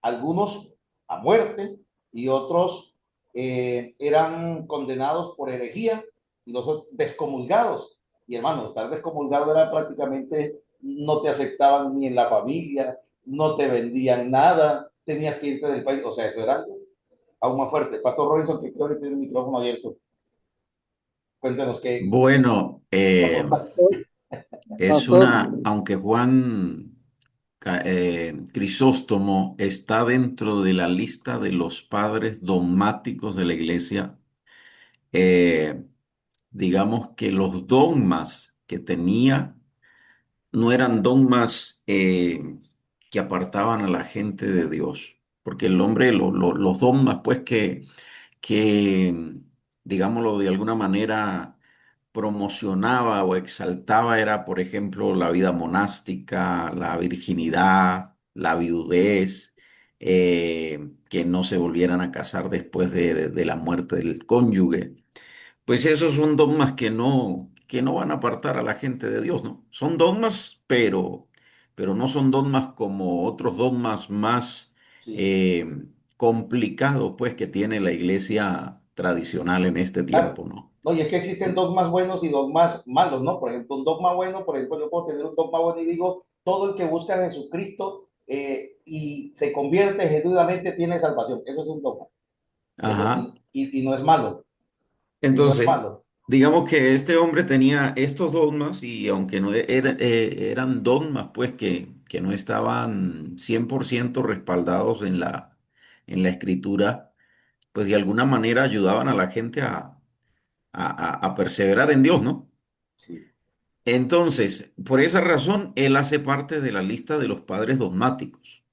algunos a muerte y otros eran condenados por herejía y los otros descomulgados. Y hermano, estar descomulgado era prácticamente, no te aceptaban ni en la familia, no te vendían nada, tenías que irte del país. O sea, eso era algo aún más fuerte. Pastor Robinson, que creo que tiene el micrófono abierto. Cuéntanos qué. Bueno, pastor, es pastor, una, aunque Juan Crisóstomo está dentro de la lista de los padres dogmáticos de la iglesia, eh, digamos que los dogmas que tenía no eran dogmas que apartaban a la gente de Dios, porque el hombre, los dogmas, pues que, digámoslo de alguna manera, promocionaba o exaltaba era, por ejemplo, la vida monástica, la virginidad, la viudez, que no se volvieran a casar después de la muerte del cónyuge. Pues esos son dogmas que no van a apartar a la gente de Dios, ¿no? Son dogmas, pero no son dogmas como otros dogmas más Sí, eh, complicados, pues, que tiene la iglesia tradicional en este claro. tiempo, ¿no? No, y es que existen dogmas buenos y dogmas malos, ¿no? Por ejemplo, un dogma bueno, por ejemplo, yo puedo tener un dogma bueno y digo, todo el que busca a Jesucristo y se convierte genuinamente tiene salvación. Eso es un dogma. Ajá. Y no es malo, y no es Entonces, malo. digamos que este hombre tenía estos dogmas y aunque no eran dogmas, pues que no estaban 100% respaldados en la escritura, pues de alguna manera ayudaban a la gente a perseverar en Dios, ¿no? Sí, Entonces, por esa razón, él hace parte de la lista de los padres dogmáticos.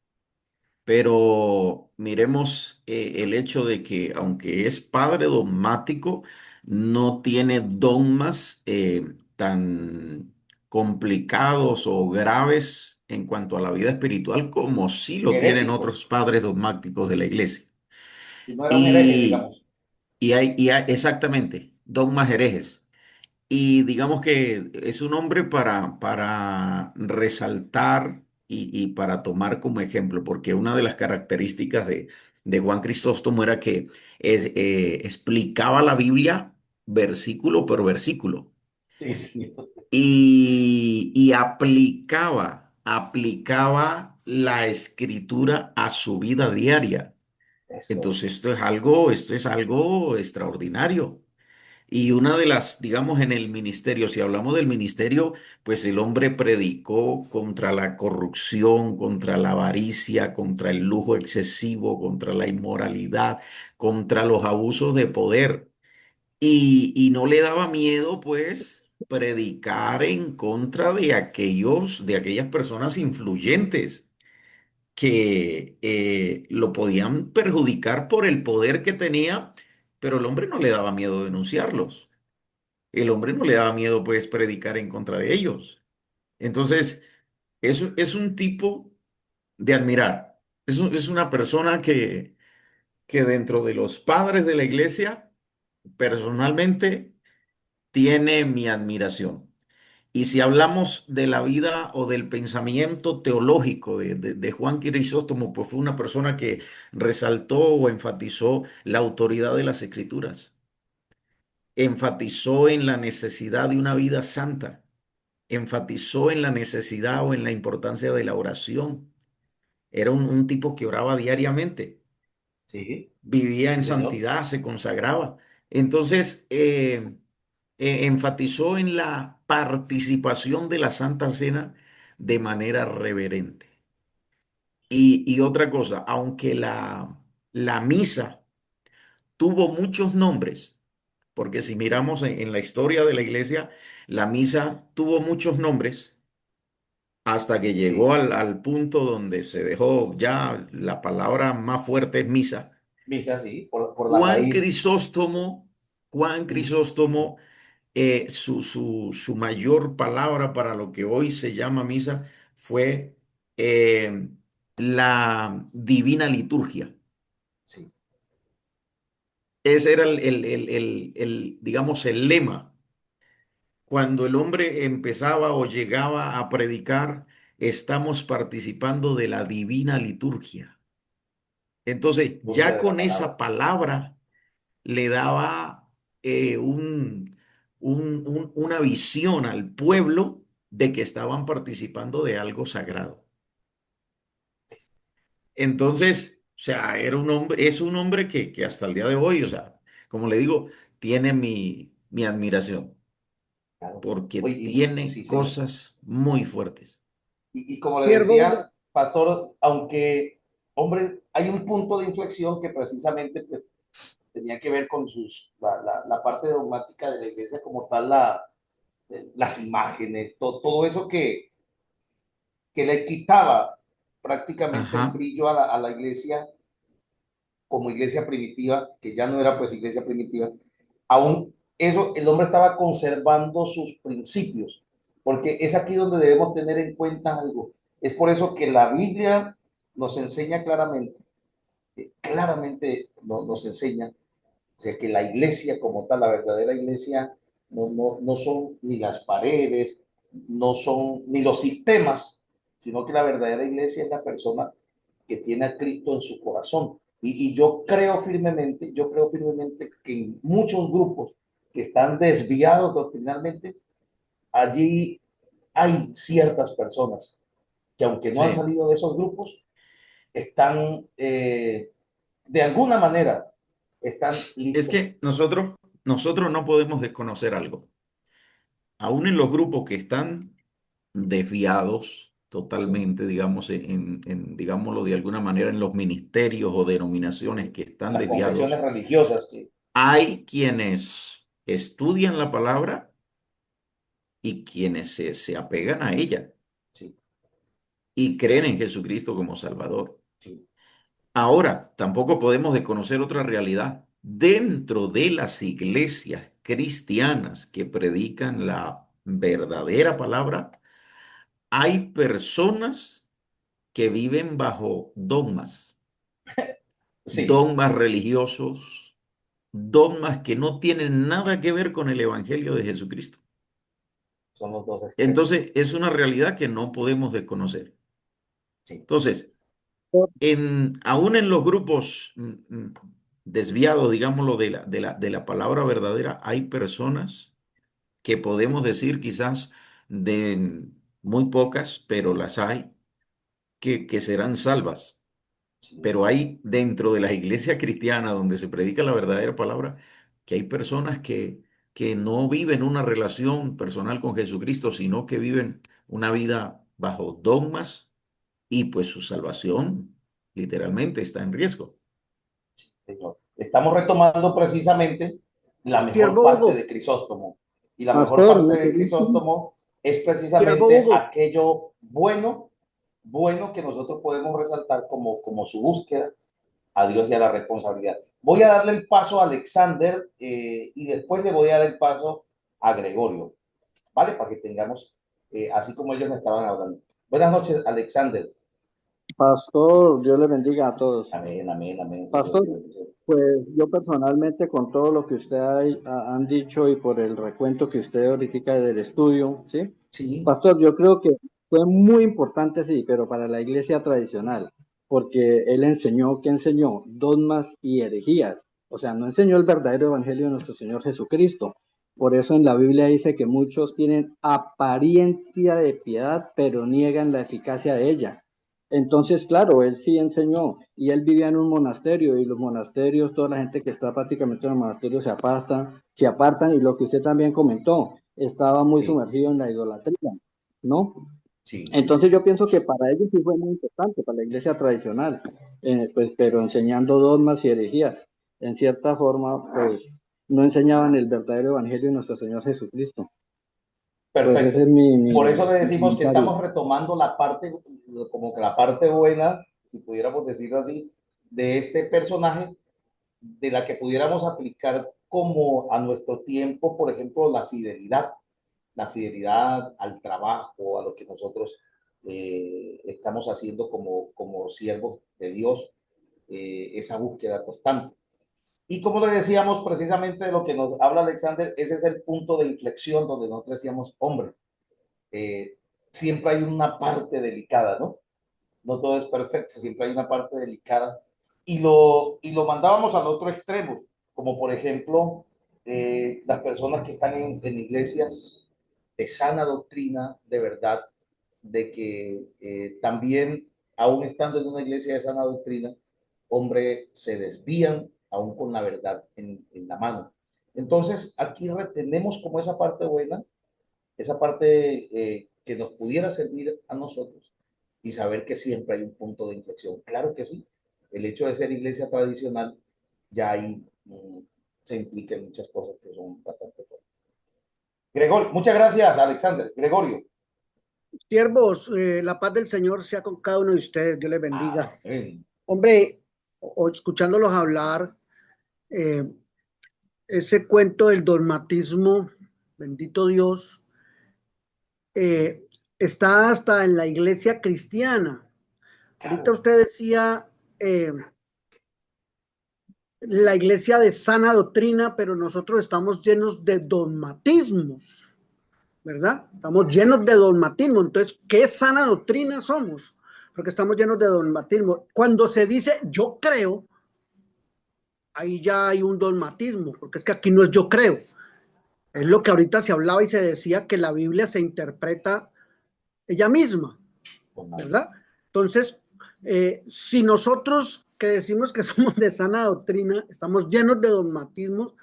Pero miremos el hecho de que aunque es padre dogmático, no tiene dogmas tan complicados o graves en cuanto a la vida espiritual como sí lo tienen otros heréticos. padres dogmáticos de la iglesia. Y no era un hereje, Y, digamos. y hay exactamente dogmas herejes. Y digamos que es un hombre para resaltar y para tomar como ejemplo, porque una de las características de Juan Crisóstomo era que explicaba la Biblia versículo por versículo Sí, señor. y aplicaba la escritura a su vida diaria. Eso. Entonces, esto es algo extraordinario. Y una de las, digamos, en el ministerio, si hablamos del ministerio, pues el hombre predicó contra la corrupción, contra la avaricia, contra el lujo excesivo, contra la inmoralidad, contra los abusos de poder. Y no le daba miedo, pues, predicar en contra de de aquellas personas influyentes que lo podían perjudicar por el poder que tenía, pero el hombre no le daba miedo denunciarlos. El hombre no le daba miedo, pues, predicar en contra de ellos. Entonces, eso es un tipo de admirar. Es una persona que dentro de los padres de la iglesia, personalmente, tiene mi admiración. Y si hablamos de la vida o del pensamiento teológico de Juan Crisóstomo, pues fue una persona que resaltó o enfatizó la autoridad de las escrituras, enfatizó en la necesidad de una vida santa, enfatizó en la necesidad o en la importancia de la oración. Era un tipo que oraba diariamente, Sí, vivía sí, en señor. santidad, se consagraba. Entonces, enfatizó en la participación de la Santa Cena de manera reverente. Y otra cosa, aunque la misa tuvo muchos nombres, porque si miramos en la historia de la iglesia, la misa tuvo muchos nombres hasta que llegó Sí. al punto donde se dejó ya la palabra más fuerte es misa. Misa, sí, por la Juan raíz. Crisóstomo, Juan Mm, Crisóstomo, su mayor palabra para lo que hoy se llama misa fue eh, la divina liturgia. sí, Ese era digamos, el lema. Cuando el hombre empezaba o llegaba a predicar, estamos participando de la divina liturgia. Entonces, liturgia ya de la con esa palabra. palabra le daba una visión al pueblo de que estaban participando de algo sagrado. Entonces, o sea, era un hombre, es un hombre que hasta el día de hoy, o sea, como le digo, tiene mi admiración, Claro. porque Oye, tiene sí, señor. cosas muy fuertes. Y como le Siervo, decía, pastor, aunque, hombre, hay un punto de inflexión que precisamente pues, tenía que ver con la parte dogmática de la iglesia como tal, las imágenes, todo eso que le quitaba prácticamente el Ajá. brillo a la iglesia como iglesia primitiva, que ya no era pues iglesia primitiva, aún eso, el hombre estaba conservando sus principios, porque es aquí donde debemos tener en cuenta algo. Es por eso que la Biblia nos enseña claramente, nos enseña, o sea, que la iglesia como tal, la verdadera iglesia, no son ni las paredes, no son ni los sistemas, sino que la verdadera iglesia es la persona que tiene a Cristo en su corazón. Y yo creo firmemente que en muchos grupos que están desviados doctrinalmente, allí hay ciertas personas que aunque no han Sí. salido de esos grupos, están de alguna manera, están Es listos. que nosotros no podemos desconocer algo. Aún en los grupos que están desviados Sí, señor. totalmente, digamos, digámoslo de alguna manera, en los ministerios o denominaciones que están Las confesiones desviados, religiosas que, hay quienes estudian la palabra y quienes se apegan a ella sí, y creen en Jesucristo como Salvador. sí, Ahora, tampoco podemos desconocer otra realidad. Dentro de las iglesias cristianas que predican la verdadera palabra, hay personas que viven bajo sí, dogmas religiosos, dogmas que no tienen nada que ver con el Evangelio de Jesucristo. son los dos extremos. Entonces, es una realidad que no podemos desconocer. Sí. Entonces, aún en los grupos desviados, digámoslo, de la palabra verdadera, hay personas que podemos decir quizás de muy pocas, pero las hay, que serán salvas. Sí, Pero hay dentro de la iglesia cristiana donde se predica la verdadera palabra, que hay personas que no viven una relación personal con Jesucristo, sino que viven una vida bajo dogmas y pues su salvación literalmente está en riesgo. señor. Estamos retomando precisamente la mejor Siervo parte Hugo, de Crisóstomo. Y la mejor Pastor, parte ¿me de permite? Crisóstomo es Siervo precisamente Hugo, aquello bueno que nosotros podemos resaltar como su búsqueda a Dios y a la responsabilidad. Voy a darle el paso a Alexander y después le voy a dar el paso a Gregorio, ¿vale? Para que tengamos, así como ellos me estaban hablando. Buenas noches, Alexander. Pastor, Dios le bendiga a todos. Amén, amén, amén. Pastor, pues yo personalmente con todo lo que ustedes han dicho y por el recuento que usted ahorita del estudio, ¿sí? Sí, Pastor, yo creo que fue muy importante, sí, pero para la iglesia tradicional, porque él enseñó, ¿qué enseñó? Dogmas y herejías. O sea, no enseñó el verdadero evangelio de nuestro Señor Jesucristo. Por eso en la Biblia dice que muchos tienen apariencia de piedad, pero niegan la eficacia de ella. Entonces, claro, él sí enseñó y él vivía en un monasterio y los monasterios, toda la gente que está prácticamente en el monasterio se apartan y lo que usted también comentó, estaba muy sí, sumergido en la idolatría, ¿no? sí, sí, Entonces yo pienso que para ellos sí fue muy importante, para la iglesia tradicional, pues, pero enseñando dogmas y herejías, en cierta forma, pues no enseñaban el verdadero evangelio de nuestro Señor Jesucristo. Pues ese perfecto. es mi Por eso le decimos que comentario. estamos retomando la parte, como que la parte buena, si pudiéramos decirlo así, de este personaje, de la que pudiéramos aplicar como a nuestro tiempo, por ejemplo, la fidelidad al trabajo, a lo que nosotros estamos haciendo como siervos de Dios, esa búsqueda constante. Y como le decíamos, precisamente de lo que nos habla Alexander, ese es el punto de inflexión donde nosotros decíamos, hombre, eh, siempre hay una parte delicada, ¿no? No todo es perfecto, siempre hay una parte delicada. Y lo mandábamos al otro extremo, como por ejemplo las personas que están en iglesias de sana doctrina, de verdad, de que también, aún estando en una iglesia de sana doctrina, hombre, se desvían aún con la verdad en la mano. Entonces, aquí retenemos como esa parte que nos pudiera servir a nosotros y saber que siempre hay un punto de inflexión. Claro que sí, el hecho de ser iglesia tradicional ya ahí se implica en muchas cosas que son bastante fuertes. Gregorio, muchas gracias, Alexander. Gregorio. siervos, la paz del Señor sea con cada uno de ustedes, Dios les bendiga. Amén. Hombre, escuchándolos hablar, eh, ese cuento del dogmatismo, bendito Dios, eh, está hasta en la iglesia cristiana. Ahorita Claro. usted decía la iglesia de sana doctrina, pero nosotros estamos llenos de dogmatismos, ¿verdad? Estamos llenos de dogmatismo. Entonces, ¿qué sana doctrina somos? Porque estamos llenos de dogmatismo. Cuando se dice yo creo, ahí ya hay un dogmatismo, porque es que aquí no es yo creo. Es lo que ahorita se hablaba y se decía que la Biblia se interpreta ella misma, ¿verdad? Entonces, si nosotros que decimos que somos de sana doctrina, estamos llenos de dogmatismos,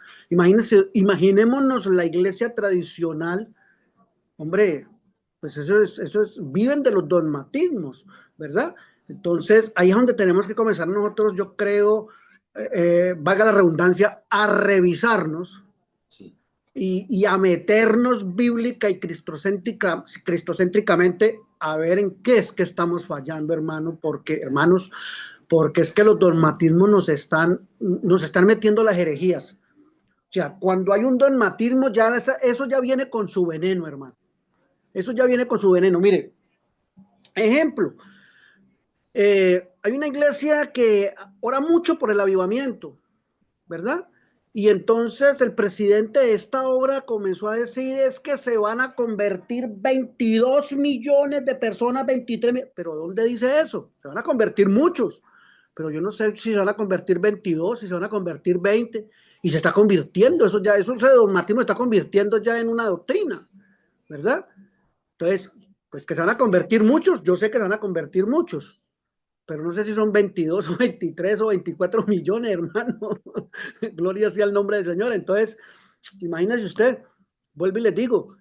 imaginémonos la iglesia tradicional, hombre, pues viven de los dogmatismos, ¿verdad? Entonces, ahí es donde tenemos que comenzar nosotros, yo creo, valga la redundancia, a revisarnos Sí. y a meternos bíblica y cristocéntricamente a ver en qué es que estamos fallando, hermanos, porque es que los dogmatismos nos están metiendo las herejías. O sea, cuando hay un dogmatismo, eso ya viene con su veneno, hermano. Eso ya viene con su veneno. Mire, ejemplo, hay una iglesia que ora mucho por el avivamiento, ¿verdad? Y entonces el presidente de esta obra comenzó a decir es que se van a convertir 22 millones de personas, 23 millones. ¿Pero dónde dice eso? Se van a convertir muchos, pero yo no sé si se van a convertir 22, si se van a convertir 20, y se está convirtiendo, eso ya, eso ese dogmatismo está convirtiendo ya en una doctrina, ¿verdad? Entonces, pues que se van a convertir muchos, yo sé que se van a convertir muchos, pero no sé si son 22 o 23 o 24 millones, hermano. Gloria sea el nombre del Señor. Entonces, imagínese usted, vuelvo y les digo,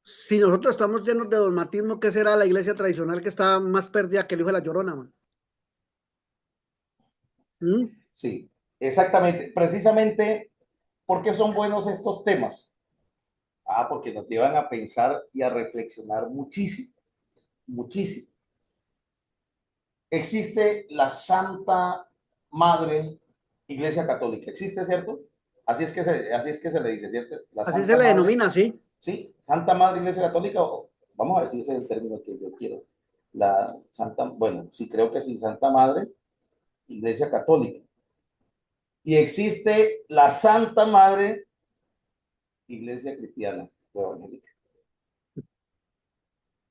si nosotros estamos llenos de dogmatismo, ¿qué será la iglesia tradicional que está más perdida que el hijo de la llorona, man? ¿Mm? Sí, exactamente. Precisamente, ¿por qué son buenos estos temas? Porque nos llevan a pensar y a reflexionar muchísimo, muchísimo. Existe la Santa Madre Iglesia Católica, ¿existe, cierto? Así es que se le dice, ¿cierto? La Así se Santa le Madre, denomina, ¿sí? sí, Santa Madre Iglesia Católica, o vamos a ver si ese es el término que yo quiero. La Santa, bueno, sí creo que sí, Santa Madre Iglesia Católica. Y existe la Santa Madre Iglesia Cristiana o Evangélica.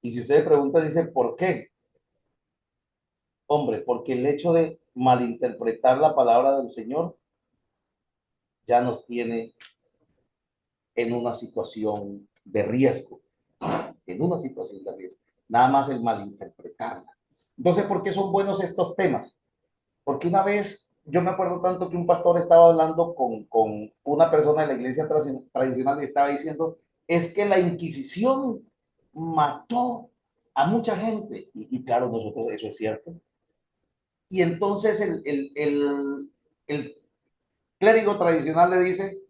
Y si usted pregunta, dice, ¿por qué? Hombre, porque el hecho de malinterpretar la palabra del Señor ya nos tiene en una situación de riesgo, en una situación de riesgo. Nada más el malinterpretarla. Entonces, ¿por qué son buenos estos temas? Porque una vez, yo me acuerdo tanto que un pastor estaba hablando con una persona de la iglesia tradicional y estaba diciendo, es que la Inquisición mató a mucha gente. Y claro, nosotros, eso es cierto. Y entonces el clérigo tradicional le dice,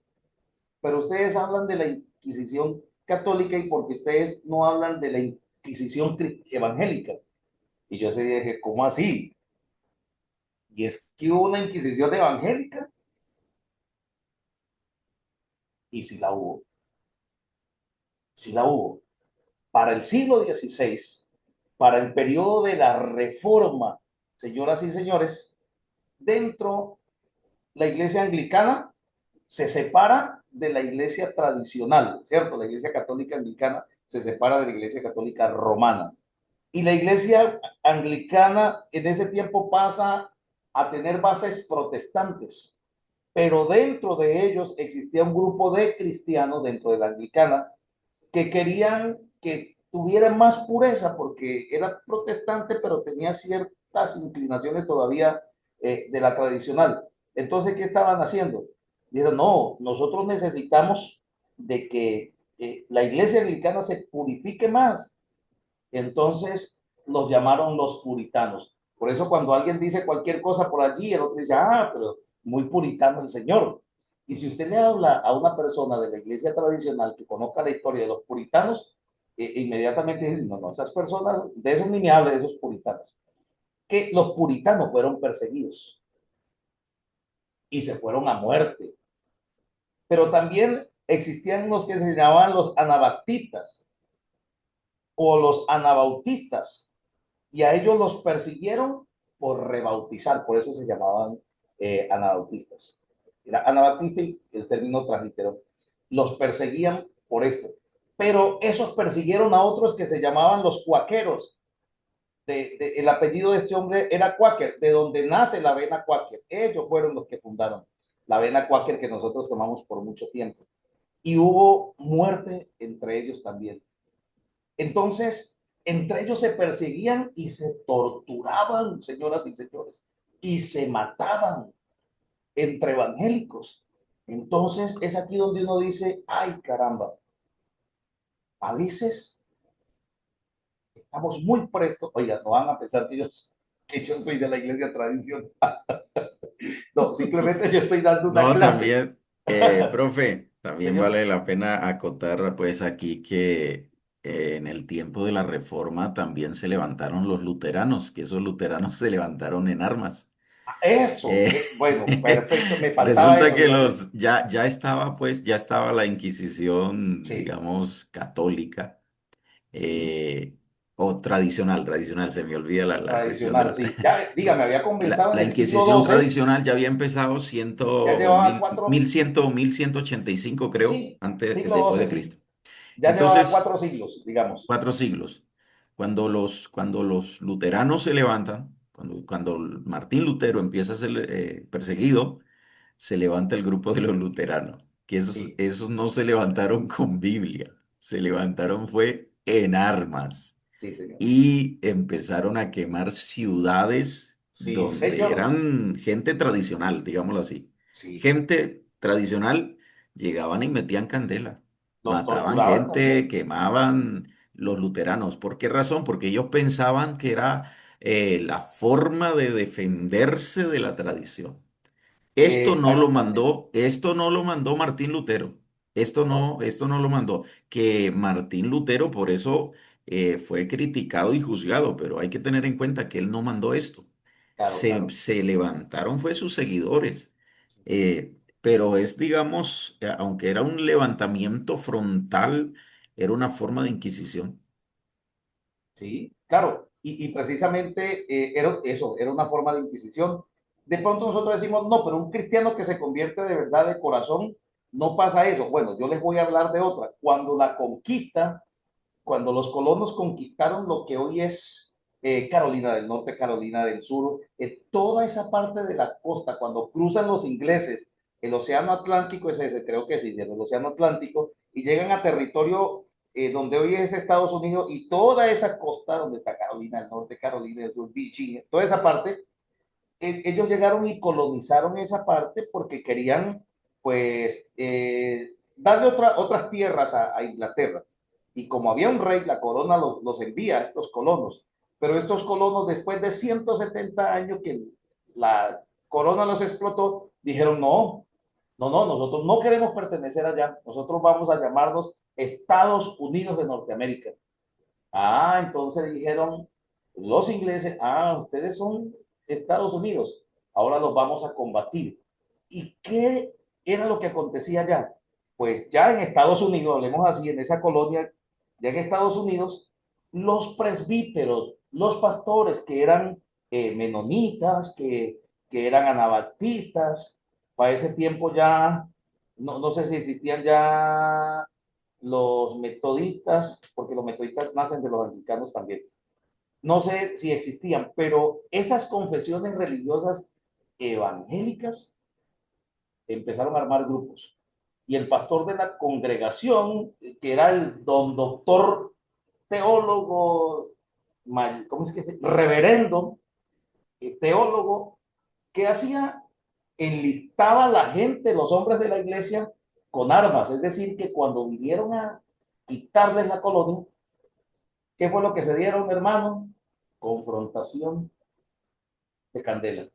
pero ustedes hablan de la Inquisición católica y porque ustedes no hablan de la Inquisición evangélica. Y yo se dije, ¿cómo así? Y es que hubo una Inquisición evangélica y sí la hubo, sí la hubo. Para el siglo XVI, para el periodo de la Reforma, señoras y señores, dentro la iglesia anglicana se separa de la iglesia tradicional, ¿cierto? La iglesia católica anglicana se separa de la iglesia católica romana. Y la iglesia anglicana en ese tiempo pasa a tener bases protestantes, pero dentro de ellos existía un grupo de cristianos dentro de la anglicana que querían que tuviera más pureza porque era protestante, pero tenía ciertas inclinaciones todavía de la tradicional. Entonces, ¿qué estaban haciendo? Dijeron, no, nosotros necesitamos de que la iglesia anglicana se purifique más. Entonces, los llamaron los puritanos. Por eso cuando alguien dice cualquier cosa por allí, el otro dice, pero muy puritano el Señor. Y si usted le habla a una persona de la iglesia tradicional que conozca la historia de los puritanos, inmediatamente dicen, no, no, esas personas, de esos ni me hable, de esos puritanos. Que los puritanos fueron perseguidos y se fueron a muerte. Pero también existían los que se llamaban los anabaptistas o los anabautistas, y a ellos los persiguieron por rebautizar, por eso se llamaban anabautistas. Era anabaptista y el término transliteró. Los perseguían por esto. Pero esos persiguieron a otros que se llamaban los cuaqueros. El apellido de este hombre era Quaker, de donde nace la avena Quaker. Ellos fueron los que fundaron la avena Quaker que nosotros tomamos por mucho tiempo. Y hubo muerte entre ellos también. Entonces, entre ellos se perseguían y se torturaban, señoras y señores, y se mataban entre evangélicos. Entonces, es aquí donde uno dice, ay caramba, a veces estamos muy prestos, oiga, no van a pensar que yo soy de la iglesia tradicional. No, simplemente yo estoy dando una No, clase. también, profe, también Señor, vale la pena acotar pues aquí que en el tiempo de la Reforma también se levantaron los luteranos, que esos luteranos se levantaron en armas. eso, Eh, bueno, perfecto, me faltaba resulta eso, que fíjate. ya estaba pues, ya estaba la Inquisición, Sí, digamos, católica. sí, eh, O tradicional, tradicional, se me olvida la cuestión de Tradicional, la... sí. Ya, dígame, había comenzado en La el siglo Inquisición XII, tradicional ya había empezado ya llevaba cuatro, 1185, creo, sí, antes, siglo después de XII, sí, Cristo. ya llevaba Entonces, 4 siglos, digamos. 4 siglos. Cuando los luteranos se levantan, cuando Martín Lutero empieza a ser perseguido, se levanta el grupo de los luteranos, que Sí, esos no se levantaron con Biblia, se levantaron fue en armas sí, señor. y empezaron a quemar ciudades Sí, donde señor. eran gente tradicional, digámoslo así. Sí, Gente tradicional llegaban y metían candela, los mataban torturaban gente, también. quemaban los luteranos. ¿Por qué razón? Porque ellos pensaban que era la forma de defenderse de la tradición. Exactamente. Esto no lo mandó Martín Lutero. No, Esto no lo mandó. Que Martín Lutero por eso fue criticado y juzgado, pero hay que tener en cuenta que él no mandó esto. claro, claro. Se levantaron, fue sus seguidores. Pero es, digamos, aunque era un levantamiento frontal, era una forma de inquisición. Sí, claro. Y precisamente era eso, era una forma de inquisición. De pronto nosotros decimos, no, pero un cristiano que se convierte de verdad de corazón, no pasa eso. Bueno, yo les voy a hablar de otra. Cuando los colonos conquistaron lo que hoy es Carolina del Norte, Carolina del Sur, toda esa parte de la costa, cuando cruzan los ingleses el Océano Atlántico, es ese, creo que sí, el Océano Atlántico, y llegan a territorio donde hoy es Estados Unidos y toda esa costa donde está Carolina del Norte, Carolina del Sur, Virginia, toda esa parte, ellos llegaron y colonizaron esa parte porque querían, pues, darle otras tierras a Inglaterra. Y como había un rey, la corona los envía a estos colonos. Pero estos colonos, después de 170 años que la corona los explotó, dijeron, no, no, no, nosotros no queremos pertenecer allá, nosotros vamos a llamarnos Estados Unidos de Norteamérica. Ah, entonces dijeron los ingleses, ah, ustedes son Estados Unidos, ahora los vamos a combatir. ¿Y qué era lo que acontecía allá? Pues ya en Estados Unidos, hablemos así, en esa colonia, ya en Estados Unidos, los presbíteros, los pastores que eran menonitas, que eran anabaptistas, para ese tiempo ya, no sé si existían ya los metodistas, porque los metodistas nacen de los anglicanos también. No sé si existían, pero esas confesiones religiosas evangélicas empezaron a armar grupos. Y el pastor de la congregación, que era el don doctor teólogo, ¿cómo es que se? Reverendo, teólogo, que hacía, enlistaba a la gente, los hombres de la iglesia, con armas. Es decir, que cuando vinieron a quitarles la colonia, ¿qué fue lo que se dieron, hermano? Confrontación de candela.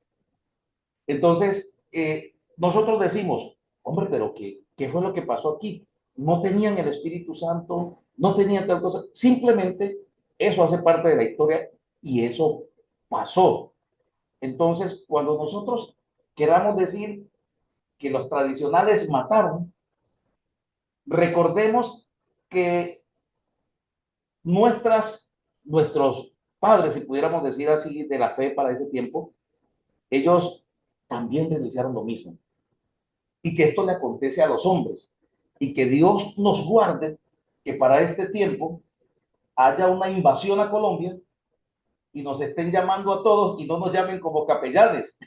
Entonces, nosotros decimos, hombre, pero ¿qué fue lo que pasó aquí? No tenían el Espíritu Santo, no tenían tal cosa. Simplemente eso hace parte de la historia y eso pasó. Entonces, cuando nosotros queramos decir que los tradicionales mataron, recordemos que nuestras, nuestros padres, si pudiéramos decir así, de la fe para ese tiempo, ellos también denunciaron lo mismo. Y que esto le acontece a los hombres. Y que Dios nos guarde que para este tiempo haya una invasión a Colombia y nos estén llamando a todos y no nos llamen como capellanes,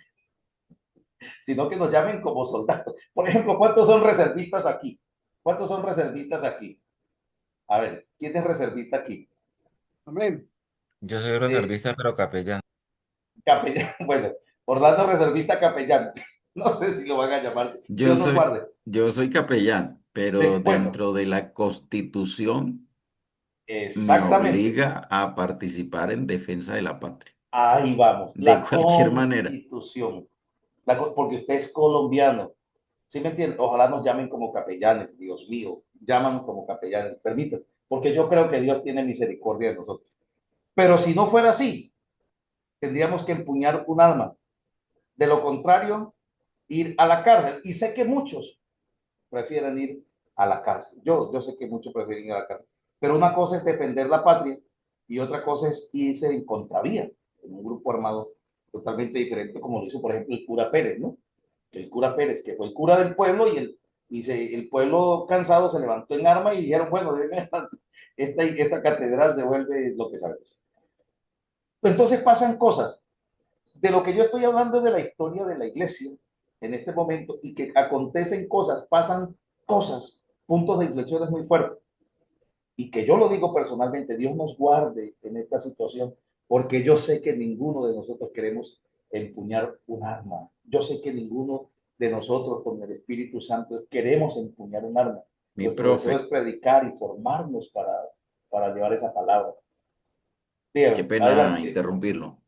sino que nos llamen como soldados. Por ejemplo, ¿cuántos son reservistas aquí? ¿Cuántos son reservistas aquí? A ver, ¿quién es reservista aquí? Hombre, Yo soy Eh, reservista, pero capellán. Capellán, bueno, Orlando reservista capellán. No sé si lo van a llamar. Yo Dios nos soy, guarde. yo soy capellán, pero Bueno, dentro de la Constitución me exactamente. obliga a participar en defensa de la patria, Ahí vamos. de La cualquier manera. constitución. Porque usted es colombiano. ¿Sí me entiende? Ojalá nos llamen como capellanes, Dios mío. Llaman como capellanes, permítanme. Porque yo creo que Dios tiene misericordia de nosotros. Pero si no fuera así, tendríamos que empuñar un arma. De lo contrario, ir a la cárcel. Y sé que muchos prefieren ir a la cárcel. Yo sé que muchos prefieren ir a la cárcel. Pero una cosa es defender la patria y otra cosa es irse en contravía, en un grupo armado totalmente diferente, como lo hizo, por ejemplo, el cura Pérez, ¿no? El cura Pérez, que fue el cura del pueblo, el pueblo cansado se levantó en armas y dijeron, bueno, esta catedral se vuelve lo que sabemos. Entonces pasan cosas. De lo que yo estoy hablando es de la historia de la iglesia en este momento y que acontecen cosas, pasan cosas, puntos de inflexión muy fuertes. Y que yo lo digo personalmente, Dios nos guarde en esta situación, porque yo sé que ninguno de nosotros queremos empuñar un arma. Yo sé que ninguno de nosotros con el Espíritu Santo queremos empuñar un arma. Mi Nuestro deseo profe, es predicar y formarnos para llevar esa palabra. qué Dígame, pena adelante. interrumpirlo.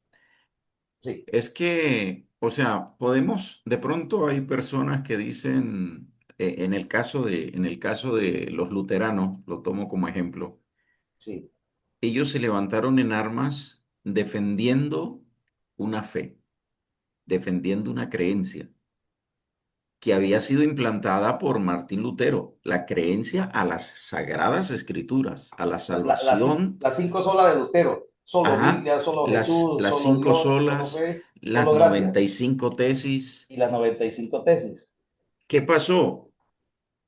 Sí, Es que, o sea, podemos, de pronto hay personas que dicen, en el caso de los luteranos, lo tomo como ejemplo, sí. ellos se levantaron en armas defendiendo una fe, defendiendo una creencia que había sido implantada por Martín Lutero, la creencia a las sagradas escrituras, a la salvación. Las cinco solas de Lutero. Solo Ajá, Biblia, solo Jesús, las solo cinco Dios, solo solas, fe, las solo gracia. 95 tesis. Y las 95 tesis. ¿Qué pasó?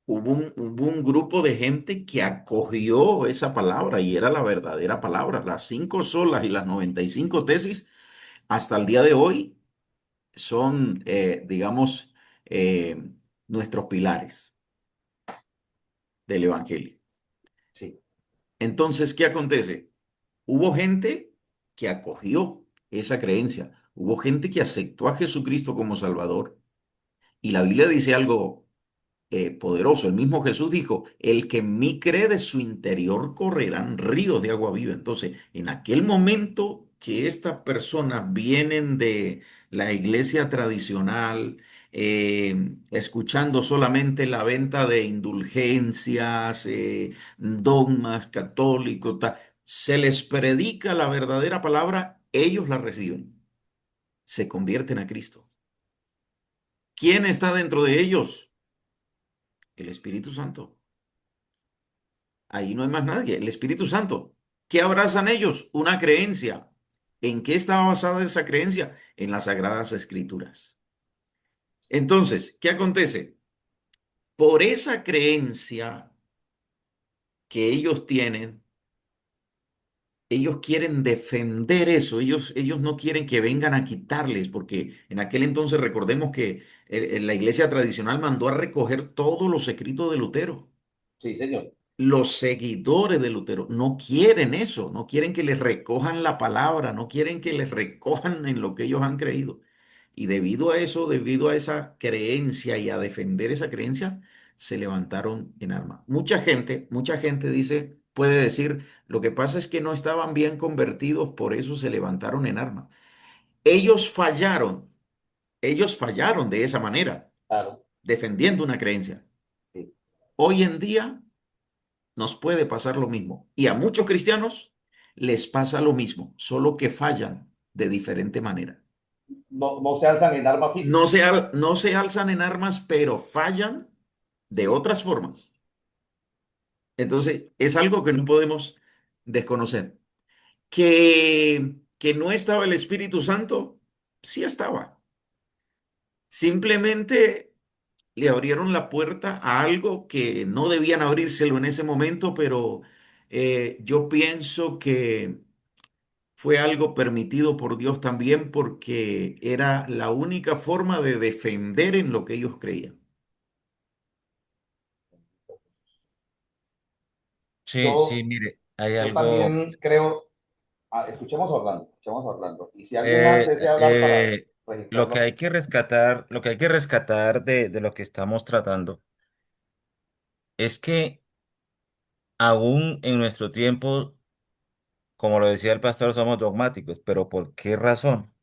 Hubo un grupo de gente que acogió esa palabra y era la verdadera palabra. Las cinco solas y las 95 tesis, hasta el día de hoy, son, digamos, nuestros pilares del Evangelio. Sí, Entonces, ¿qué acontece? Hubo gente que acogió esa creencia, hubo gente que aceptó a Jesucristo como Salvador. Y la Biblia dice algo poderoso. El mismo Jesús dijo, el que en mí cree de su interior correrán ríos de agua viva. Entonces, en aquel momento que estas personas vienen de la iglesia tradicional, escuchando solamente la venta de indulgencias, dogmas católicos, se les predica la verdadera palabra, ellos la reciben, se convierten a Cristo. ¿Quién está dentro de ellos? El Espíritu Santo. Ahí no hay más nadie. El Espíritu Santo. ¿Qué abrazan ellos? Una creencia. ¿En qué estaba basada esa creencia? En las Sagradas Escrituras. Entonces, ¿qué acontece? Por esa creencia que ellos tienen, ellos quieren defender eso. Ellos no quieren que vengan a quitarles, porque en aquel entonces recordemos que la iglesia tradicional mandó a recoger todos los escritos de Lutero. sí, señor. Los seguidores de Lutero no quieren eso, no quieren que les recojan la palabra, no quieren que les recojan en lo que ellos han creído. Y debido a eso, debido a esa creencia y a defender esa creencia, se levantaron en armas. Mucha gente dice, puede decir, lo que pasa es que no estaban bien convertidos, por eso se levantaron en armas. Ellos fallaron, ellos fallaron de esa manera, Claro. defendiendo una creencia. Sí. Hoy en día nos puede pasar lo mismo. Y a muchos cristianos les pasa lo mismo, solo que fallan de diferente manera. No, no se alzan en arma física. No se alzan en armas, pero fallan de Sí, otras formas. Entonces, es algo que no podemos desconocer. Que no estaba el Espíritu Santo, sí estaba. Simplemente le abrieron la puerta a algo que no debían abrírselo en ese momento, pero yo pienso que fue algo permitido por Dios también porque era la única forma de defender en lo que ellos creían. Sí, sí, yo, mire, hay yo algo. también creo, escuchemos a Orlando. Y si alguien más desea hablar para Lo registrarlo que hay aquí. que rescatar, lo que hay que rescatar de lo que estamos tratando es que aún en nuestro tiempo, como lo decía el pastor, somos dogmáticos, pero ¿por qué razón?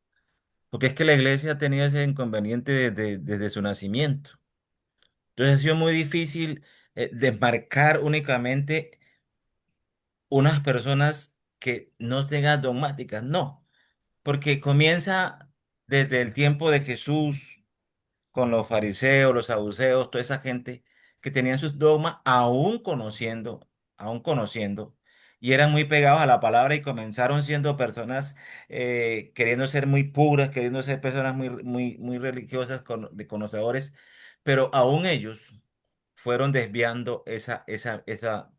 Porque es que la iglesia ha tenido ese inconveniente desde su nacimiento. Entonces ha sido muy difícil desmarcar únicamente unas personas que no tengan dogmáticas, no, porque comienza desde el tiempo de Jesús con los fariseos, los saduceos, toda esa gente que tenían sus dogmas aún conociendo, y eran muy pegados a la palabra y comenzaron siendo personas queriendo ser muy puras, queriendo ser personas muy religiosas, de conocedores, pero aún ellos fueron desviando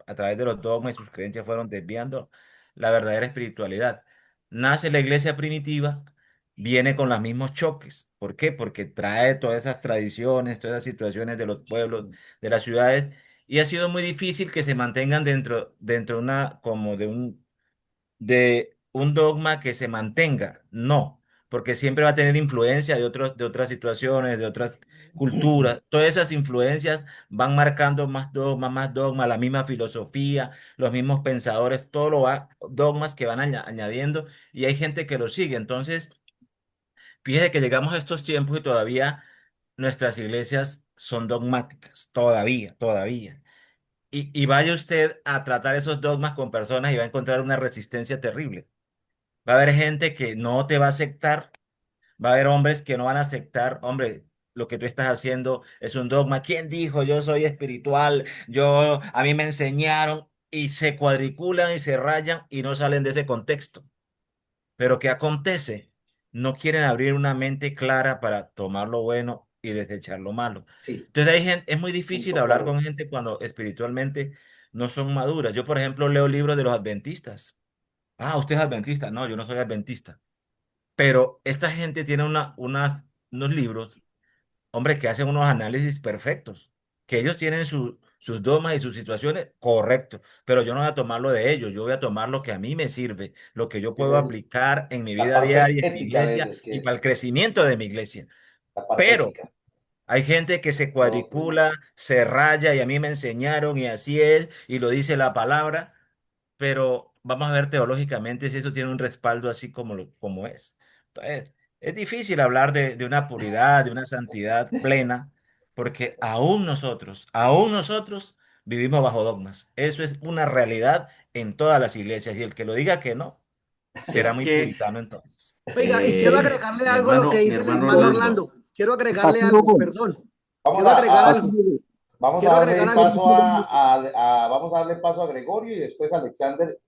a través de los dogmas y sus creencias fueron desviando la verdadera espiritualidad. Nace la iglesia primitiva, viene con los mismos choques. ¿Por qué? Porque trae todas esas tradiciones, todas esas situaciones de los pueblos, de las ciudades, y ha sido muy difícil que se mantengan dentro como de un dogma que se mantenga. No, porque siempre va a tener influencia de otras situaciones, de otras culturas. Todas esas influencias van marcando más dogma, la misma filosofía, los mismos pensadores, dogmas que van añadiendo y hay gente que lo sigue. Entonces, fíjese que llegamos a estos tiempos y todavía nuestras iglesias son dogmáticas, todavía. Y vaya usted a tratar esos dogmas con personas y va a encontrar una resistencia terrible. Va a haber gente que no te va a aceptar, va a haber hombres que no van a aceptar, hombre, lo que tú estás haciendo es un dogma. ¿Quién dijo yo soy espiritual? A mí me enseñaron y se cuadriculan y se rayan y no salen de ese contexto. Pero ¿qué acontece? No quieren abrir una mente clara para tomar lo bueno y desechar lo malo. Sí, Entonces hay gente, es muy difícil punto hablar clave. con gente cuando espiritualmente no son maduras. Yo, por ejemplo, leo libros de los adventistas. Ah, usted es adventista. No, yo no soy adventista. Pero esta gente tiene unos libros, hombre, que hacen unos análisis perfectos, que ellos tienen sus dogmas y sus situaciones correctos, pero yo no voy a tomar lo de ellos, yo voy a tomar lo que a mí me sirve, lo que yo Es puedo aplicar en mi la vida parte diaria, en mi ética de iglesia ellos, que y para el es crecimiento de mi iglesia. la parte Pero ética, hay gente que se la doctrina. cuadricula, se raya y a mí me enseñaron y así es y lo dice la palabra, pero vamos a ver teológicamente si eso tiene un respaldo así como es. Entonces, es difícil hablar de una puridad, de una santidad plena, porque aún nosotros vivimos bajo dogmas. Eso es una realidad en todas las iglesias y el que lo diga que no, será Es muy que, puritano entonces. Oiga, y quiero Sí, agregarle algo a lo que mi dice el hermano hermano Orlando, Orlando. Quiero agregarle Pastor algo, Hugo, perdón. vamos Quiero agregar Pastor algo. Hugo, vamos a Quiero darle agregar algo. paso vamos a darle paso a Gregorio y después a Alexander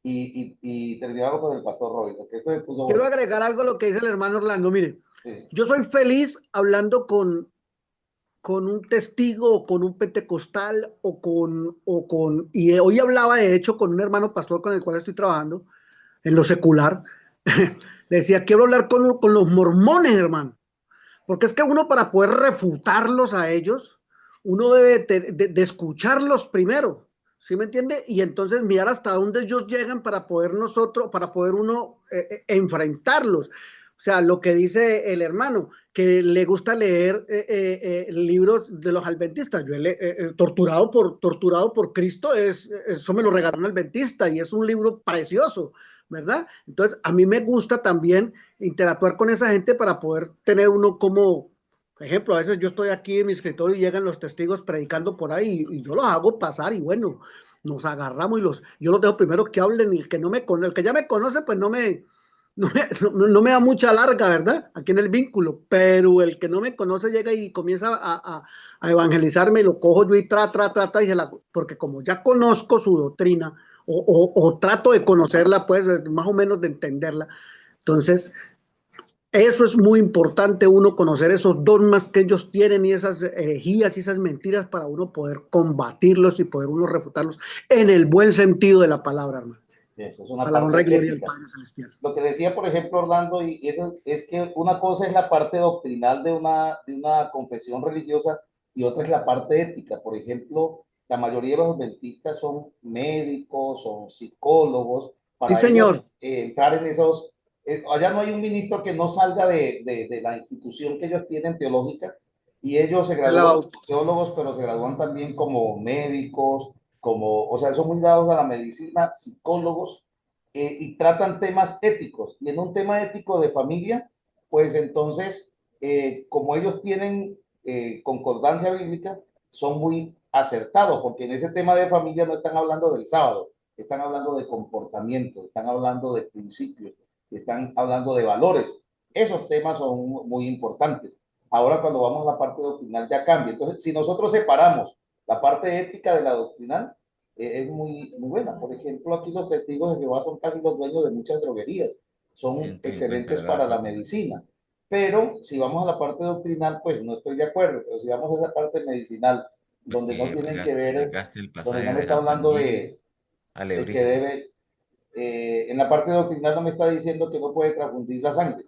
y terminamos con el pastor Robinson, que esto se puso Quiero bueno. agregar algo a lo que dice el hermano Orlando. Mire, Sí. yo soy feliz hablando con un testigo o con un pentecostal y hoy hablaba de hecho con un hermano pastor con el cual estoy trabajando en lo secular. Le decía, quiero hablar con los mormones, hermano. Porque es que uno para poder refutarlos a ellos, uno debe de escucharlos primero, ¿sí me entiende? Y entonces mirar hasta dónde ellos llegan para poder uno enfrentarlos. O sea, lo que dice el hermano, que le gusta leer libros de los adventistas. Yo torturado por Cristo, eso me lo regaló un adventista y es un libro precioso, ¿verdad? Entonces, a mí me gusta también interactuar con esa gente para poder tener uno como, por ejemplo, a veces yo estoy aquí en mi escritorio y llegan los testigos predicando por ahí y yo los hago pasar y bueno, nos agarramos yo los dejo primero que hablen y el que ya me conoce pues no me da mucha larga, ¿verdad? Aquí en el vínculo, pero el que no me conoce llega y comienza a evangelizarme y lo cojo yo y y porque como ya conozco su doctrina o trato de conocerla, pues más o menos de entenderla, entonces eso es muy importante, uno conocer esos dogmas que ellos tienen y esas herejías y esas mentiras para uno poder combatirlos y poder uno refutarlos en el buen sentido de la palabra, hermano. Eso es una A la honra y parte gloria del ética. Padre Celestial. Lo que decía, por ejemplo, Orlando, y eso es que una cosa es la parte doctrinal de una confesión religiosa y otra es la parte ética. Por ejemplo, la mayoría de los adventistas son médicos, son psicólogos. Sí, Para ellos señor. entrar en esos... allá no hay un ministro que no salga de la institución que ellos tienen teológica y ellos se De la gradúan como bautización. teólogos, pero se gradúan también como médicos, como, o sea, son muy dados a la medicina, psicólogos y tratan temas éticos. Y en un tema ético de familia, pues entonces, como ellos tienen concordancia bíblica, son muy acertados, porque en ese tema de familia no están hablando del sábado, están hablando de comportamiento, están hablando de principios, están hablando de valores. Esos temas son muy importantes. Ahora cuando vamos a la parte doctrinal ya cambia. Entonces, si nosotros separamos la parte ética de la doctrinal, es muy buena. Por ejemplo, aquí los testigos de Jehová son casi los dueños de muchas droguerías, son 150 excelentes de la para la propiedad. medicina. Pero si vamos a la parte doctrinal, pues no estoy de acuerdo. Pero si vamos a esa parte medicinal, donde no Porque tienen que ver, gaste el donde no pasaje me de está hablando Japanivel a de que Lebrija. debe, en la parte doctrinal no me está diciendo que no puede transfundir la sangre.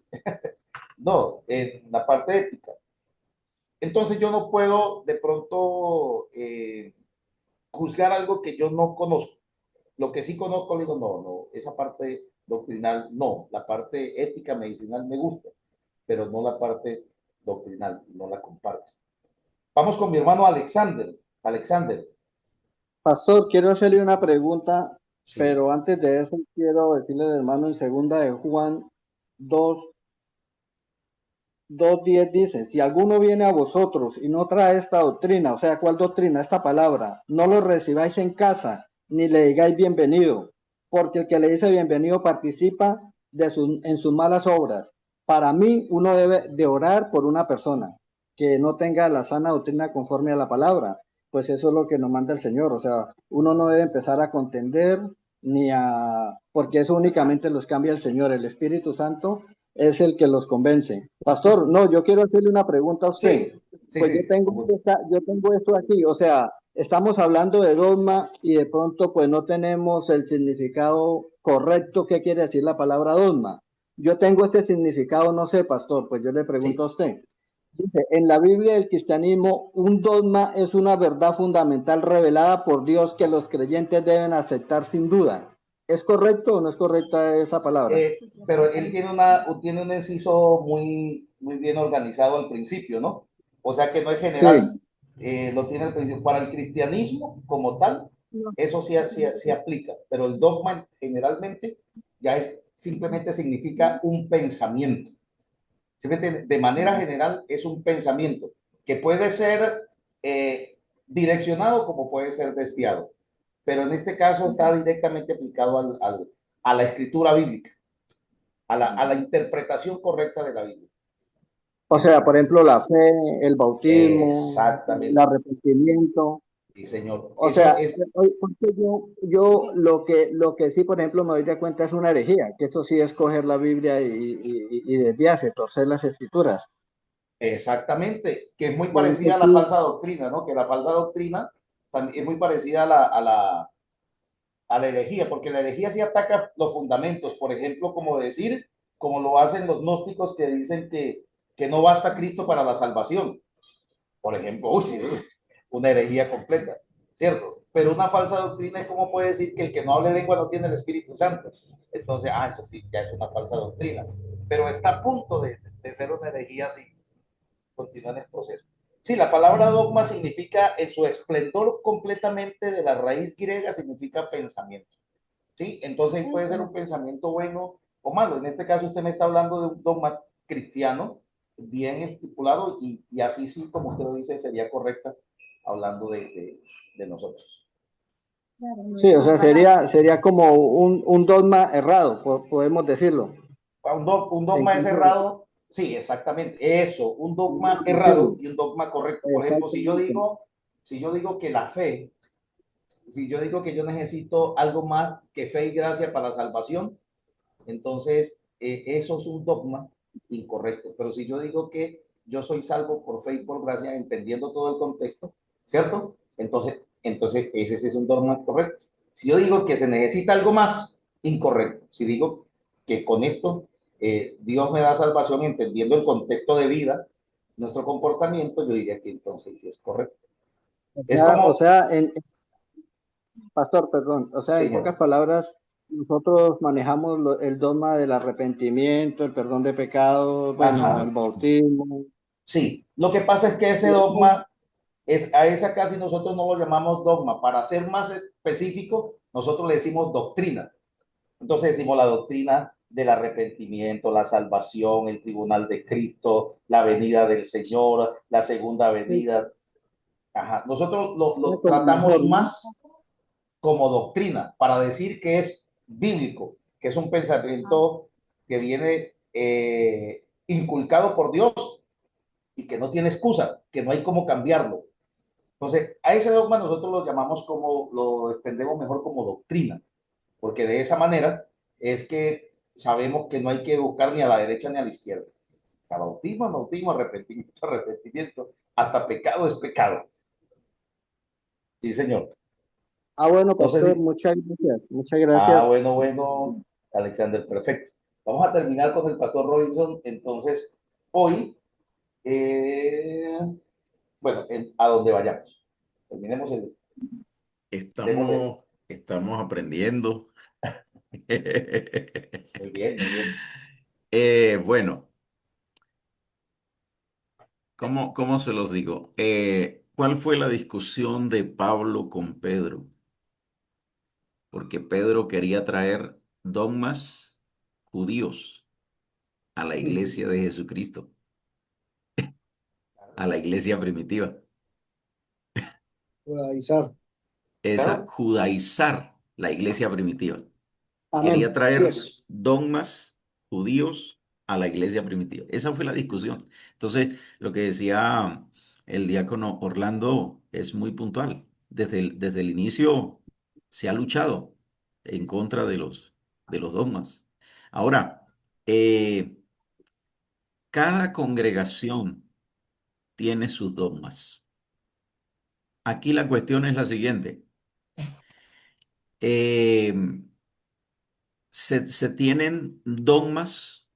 No, en la parte ética. Entonces yo no puedo de pronto juzgar algo que yo no conozco. Lo que sí conozco, digo, no, esa parte doctrinal, no. La parte ética, medicinal me gusta, pero no la parte doctrinal, no la comparto. Vamos con mi hermano Alexander. Alexander, Pastor, quiero hacerle una pregunta, sí, pero antes de eso quiero decirle, hermano, en segunda de Juan 2, 2:10 dice, si alguno viene a vosotros y no trae esta doctrina, o sea, ¿cuál doctrina? Esta palabra, no lo recibáis en casa, ni le digáis bienvenido, porque el que le dice bienvenido participa en sus malas obras. Para mí, uno debe de orar por una persona que no tenga la sana doctrina conforme a la palabra, pues eso es lo que nos manda el Señor, o sea, uno no debe empezar a contender porque eso únicamente los cambia el Señor, el Espíritu Santo es el que los convence. Pastor, no, yo quiero hacerle una pregunta a usted. sí, sí, Pues sí. yo tengo esto aquí, o sea, estamos hablando de dogma y de pronto pues no tenemos el significado correcto que quiere decir la palabra dogma. Yo tengo este significado, no sé, pastor, pues yo le pregunto a Sí. usted. Dice, en la Biblia del cristianismo, un dogma es una verdad fundamental revelada por Dios que los creyentes deben aceptar sin duda. ¿Es correcto o no es correcta esa palabra? Pero él tiene un inciso muy bien organizado al principio, ¿no? O sea que no es general, Sí. lo tiene al principio. Para el cristianismo como tal, eso sí aplica, pero el dogma generalmente ya simplemente significa un pensamiento. Simplemente, de manera general es un pensamiento que puede ser direccionado como puede ser desviado, pero en este caso está directamente aplicado a la escritura bíblica, a la interpretación correcta de la Biblia. O sea, por ejemplo, la fe, el bautismo, el Exactamente, arrepentimiento. sí, señor. O Eso sea, es porque yo lo que sí, por ejemplo, me doy de cuenta es una herejía, que eso sí es coger la Biblia y desviarse, torcer las escrituras. exactamente, que es muy Por ejemplo, parecida a la sí, falsa doctrina, ¿no? Que la falsa doctrina también es muy parecida a la herejía, porque la herejía sí ataca los fundamentos, por ejemplo, como decir, como lo hacen los gnósticos que dicen que no basta Cristo para la salvación. Por ejemplo, uy, sí, es una herejía completa, ¿cierto? Pero una falsa doctrina es como puede decir que el que no hable lengua no tiene el Espíritu Santo. Entonces, eso sí, ya es una falsa doctrina. Pero está a punto de ser una herejía si continúa en el proceso. Sí, la palabra dogma significa en su esplendor completamente de la raíz griega, significa pensamiento. ¿Sí? Entonces puede ser un pensamiento bueno o malo. En este caso usted me está hablando de un dogma cristiano bien estipulado y así sí, como usted lo dice, sería correcta hablando de nosotros. sí, o sea, sería como un dogma errado, podemos decirlo. Un En dogma es caso de, errado, sí, exactamente, eso, un dogma sí, errado y un dogma correcto. Por ejemplo, exactamente. si yo digo que la fe, si yo digo que yo necesito algo más que fe y gracia para la salvación, entonces eso es un dogma incorrecto. Pero si yo digo que yo soy salvo por fe y por gracia, entendiendo todo el contexto, ¿cierto? Entonces ese sí es un dogma correcto. Si yo digo que se necesita algo más, incorrecto. Si digo que con esto Dios me da salvación entendiendo el contexto de vida, nuestro comportamiento, yo diría que entonces sí es correcto. Es O como, sea, pastor, perdón, o sea, en pocas señor, palabras, nosotros manejamos el dogma del arrepentimiento, el perdón de pecados, bueno, el ajá, bautismo. sí. Lo que pasa es que ese Y eso, dogma a esa casi nosotros no lo llamamos dogma. Para ser más específico, nosotros le decimos doctrina. Entonces decimos la doctrina del arrepentimiento, la salvación, el tribunal de Cristo, la venida del Señor, la segunda sí, venida. Ajá. Nosotros era lo como tratamos mejor, ¿no? más como doctrina para decir que es bíblico, que es un pensamiento que viene inculcado por Dios y que no tiene excusa, que no hay cómo cambiarlo. Entonces, a ese dogma nosotros lo llamamos como, lo extendemos mejor como doctrina, porque de esa manera es que sabemos que no hay que buscar ni a la derecha ni a la izquierda. Bautismo, arrepentimiento, arrepentimiento, hasta pecado es pecado. Sí, señor. Ah, bueno, Entonces, pastor, sí. muchas gracias. Muchas gracias. Bueno, Alexander, perfecto. Vamos a terminar con el pastor Robinson. Entonces, hoy, eh, bueno, a donde vayamos. Terminemos el. Démosle. Estamos aprendiendo. Muy bien, muy bien. Bueno, ¿cómo se los digo? ¿Cuál fue la discusión de Pablo con Pedro? Porque Pedro quería traer dogmas judíos a la iglesia de Jesucristo, a la iglesia primitiva. Judaizar. Esa, Claro, judaizar la iglesia primitiva. Quería Amén. Así traer es. dogmas judíos a la iglesia primitiva. Esa fue la discusión. Entonces, lo que decía el diácono Orlando es muy puntual. Desde el inicio se ha luchado en contra de los dogmas. Ahora, eh, cada congregación tiene sus dogmas. Aquí la cuestión es la siguiente. Eh, se tienen dogmas.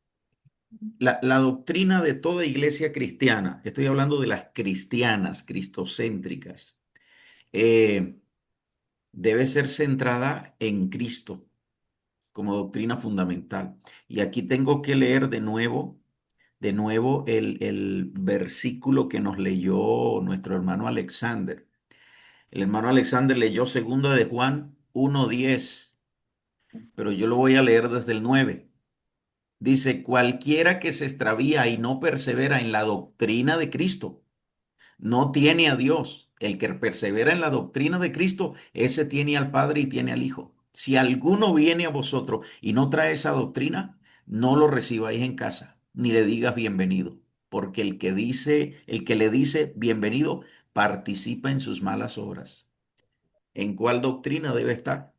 La doctrina de toda iglesia cristiana, estoy hablando de las cristianas, cristocéntricas, eh, debe ser centrada en Cristo como doctrina fundamental. Y aquí tengo que leer de nuevo el versículo que nos leyó nuestro hermano Alexander. El hermano Alexander leyó segunda de Juan 1:10, pero yo lo voy a leer desde el 9. Dice, cualquiera que se extravía y no persevera en la doctrina de Cristo, no tiene a Dios. El que persevera en la doctrina de Cristo, ese tiene al Padre y tiene al Hijo. Si alguno viene a vosotros y no trae esa doctrina, no lo recibáis en casa, ni le digas bienvenido, porque el que le dice bienvenido, participa en sus malas obras. ¿En cuál doctrina debe estar?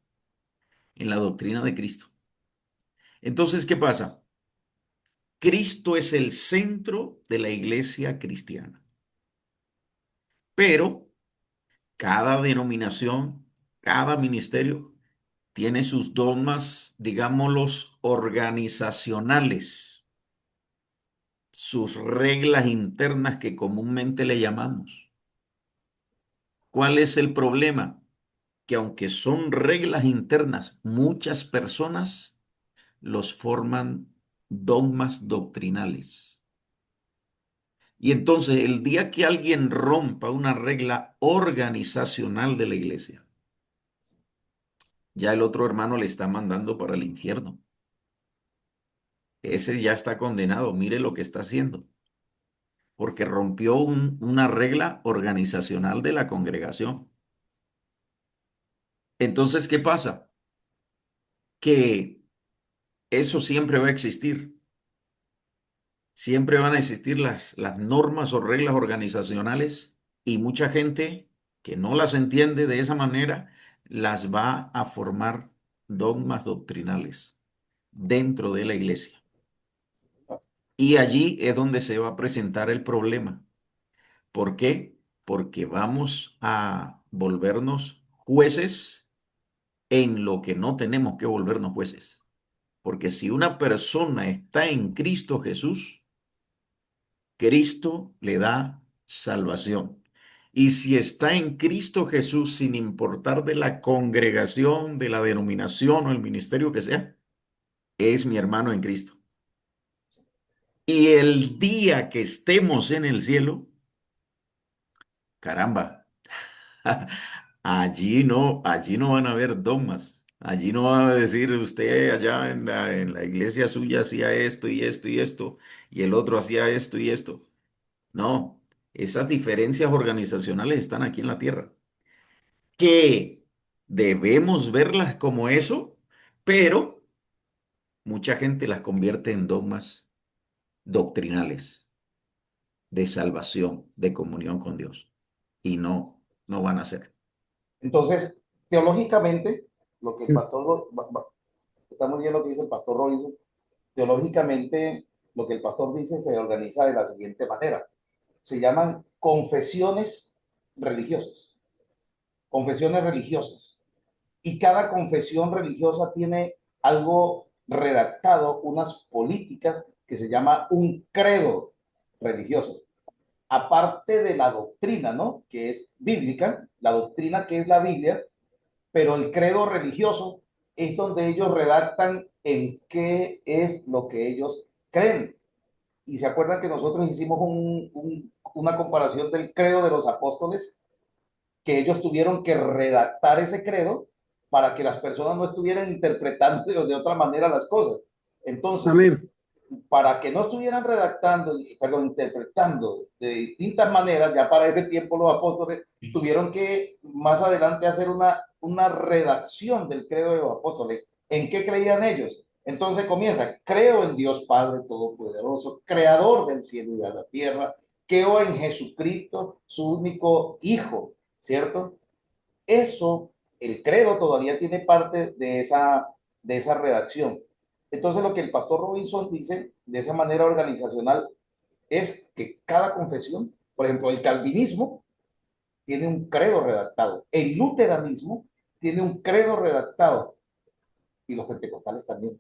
En la doctrina de Cristo. Entonces, ¿qué pasa? Cristo es el centro de la iglesia cristiana, pero cada denominación, cada ministerio tiene sus dogmas, digámoslos, organizacionales, sus reglas internas que comúnmente le llamamos. ¿Cuál es el problema? Que aunque son reglas internas, muchas personas los forman dogmas doctrinales. Y entonces el día que alguien rompa una regla organizacional de la iglesia, ya el otro hermano le está mandando para el infierno. Ese ya está condenado, mire lo que está haciendo, porque rompió una regla organizacional de la congregación. Entonces, ¿qué pasa? Que eso siempre va a existir. Siempre van a existir las normas o reglas organizacionales y mucha gente que no las entiende de esa manera las va a formar dogmas doctrinales dentro de la iglesia. Y allí es donde se va a presentar el problema. ¿Por qué? Porque vamos a volvernos jueces en lo que no tenemos que volvernos jueces. Porque si una persona está en Cristo Jesús, Cristo le da salvación. Y si está en Cristo Jesús, sin importar de la congregación, de la denominación o el ministerio que sea, es mi hermano en Cristo. Y el día que estemos en el cielo, caramba, allí no van a haber dogmas. Allí no va a decir usted allá en la iglesia suya hacía esto y esto y esto, y el otro hacía esto y esto. No, esas diferencias organizacionales están aquí en la tierra, que debemos verlas como eso, pero mucha gente las convierte en dogmas doctrinales de salvación, de comunión con Dios. Y no. no van a ser. Entonces, teológicamente, lo que el pastor, está muy bien lo que dice el pastor Robinson, teológicamente, lo que el pastor dice se organiza de la siguiente manera. Se llaman confesiones religiosas. Confesiones religiosas. Y cada confesión religiosa tiene algo redactado, unas políticas que se llama un credo religioso. Aparte de la doctrina, ¿no? Que es bíblica, la doctrina que es la Biblia, pero el credo religioso es donde ellos redactan en qué es lo que ellos creen. Y se acuerdan que nosotros hicimos una comparación del credo de los apóstoles, que ellos tuvieron que redactar ese credo para que las personas no estuvieran interpretando de otra manera las cosas. Entonces, Amén. para que no estuvieran redactando, perdón, interpretando de distintas maneras, ya para ese tiempo los apóstoles tuvieron que más adelante hacer una redacción del credo de los apóstoles. ¿En qué creían ellos? Entonces comienza, creo en Dios Padre Todopoderoso, creador del cielo y de la tierra, creo en Jesucristo, su único Hijo, ¿cierto? Eso, el credo todavía tiene parte de esa redacción. Entonces, lo que el pastor Robinson dice de esa manera organizacional es que cada confesión, por ejemplo, el calvinismo tiene un credo redactado, el luteranismo tiene un credo redactado y los pentecostales también.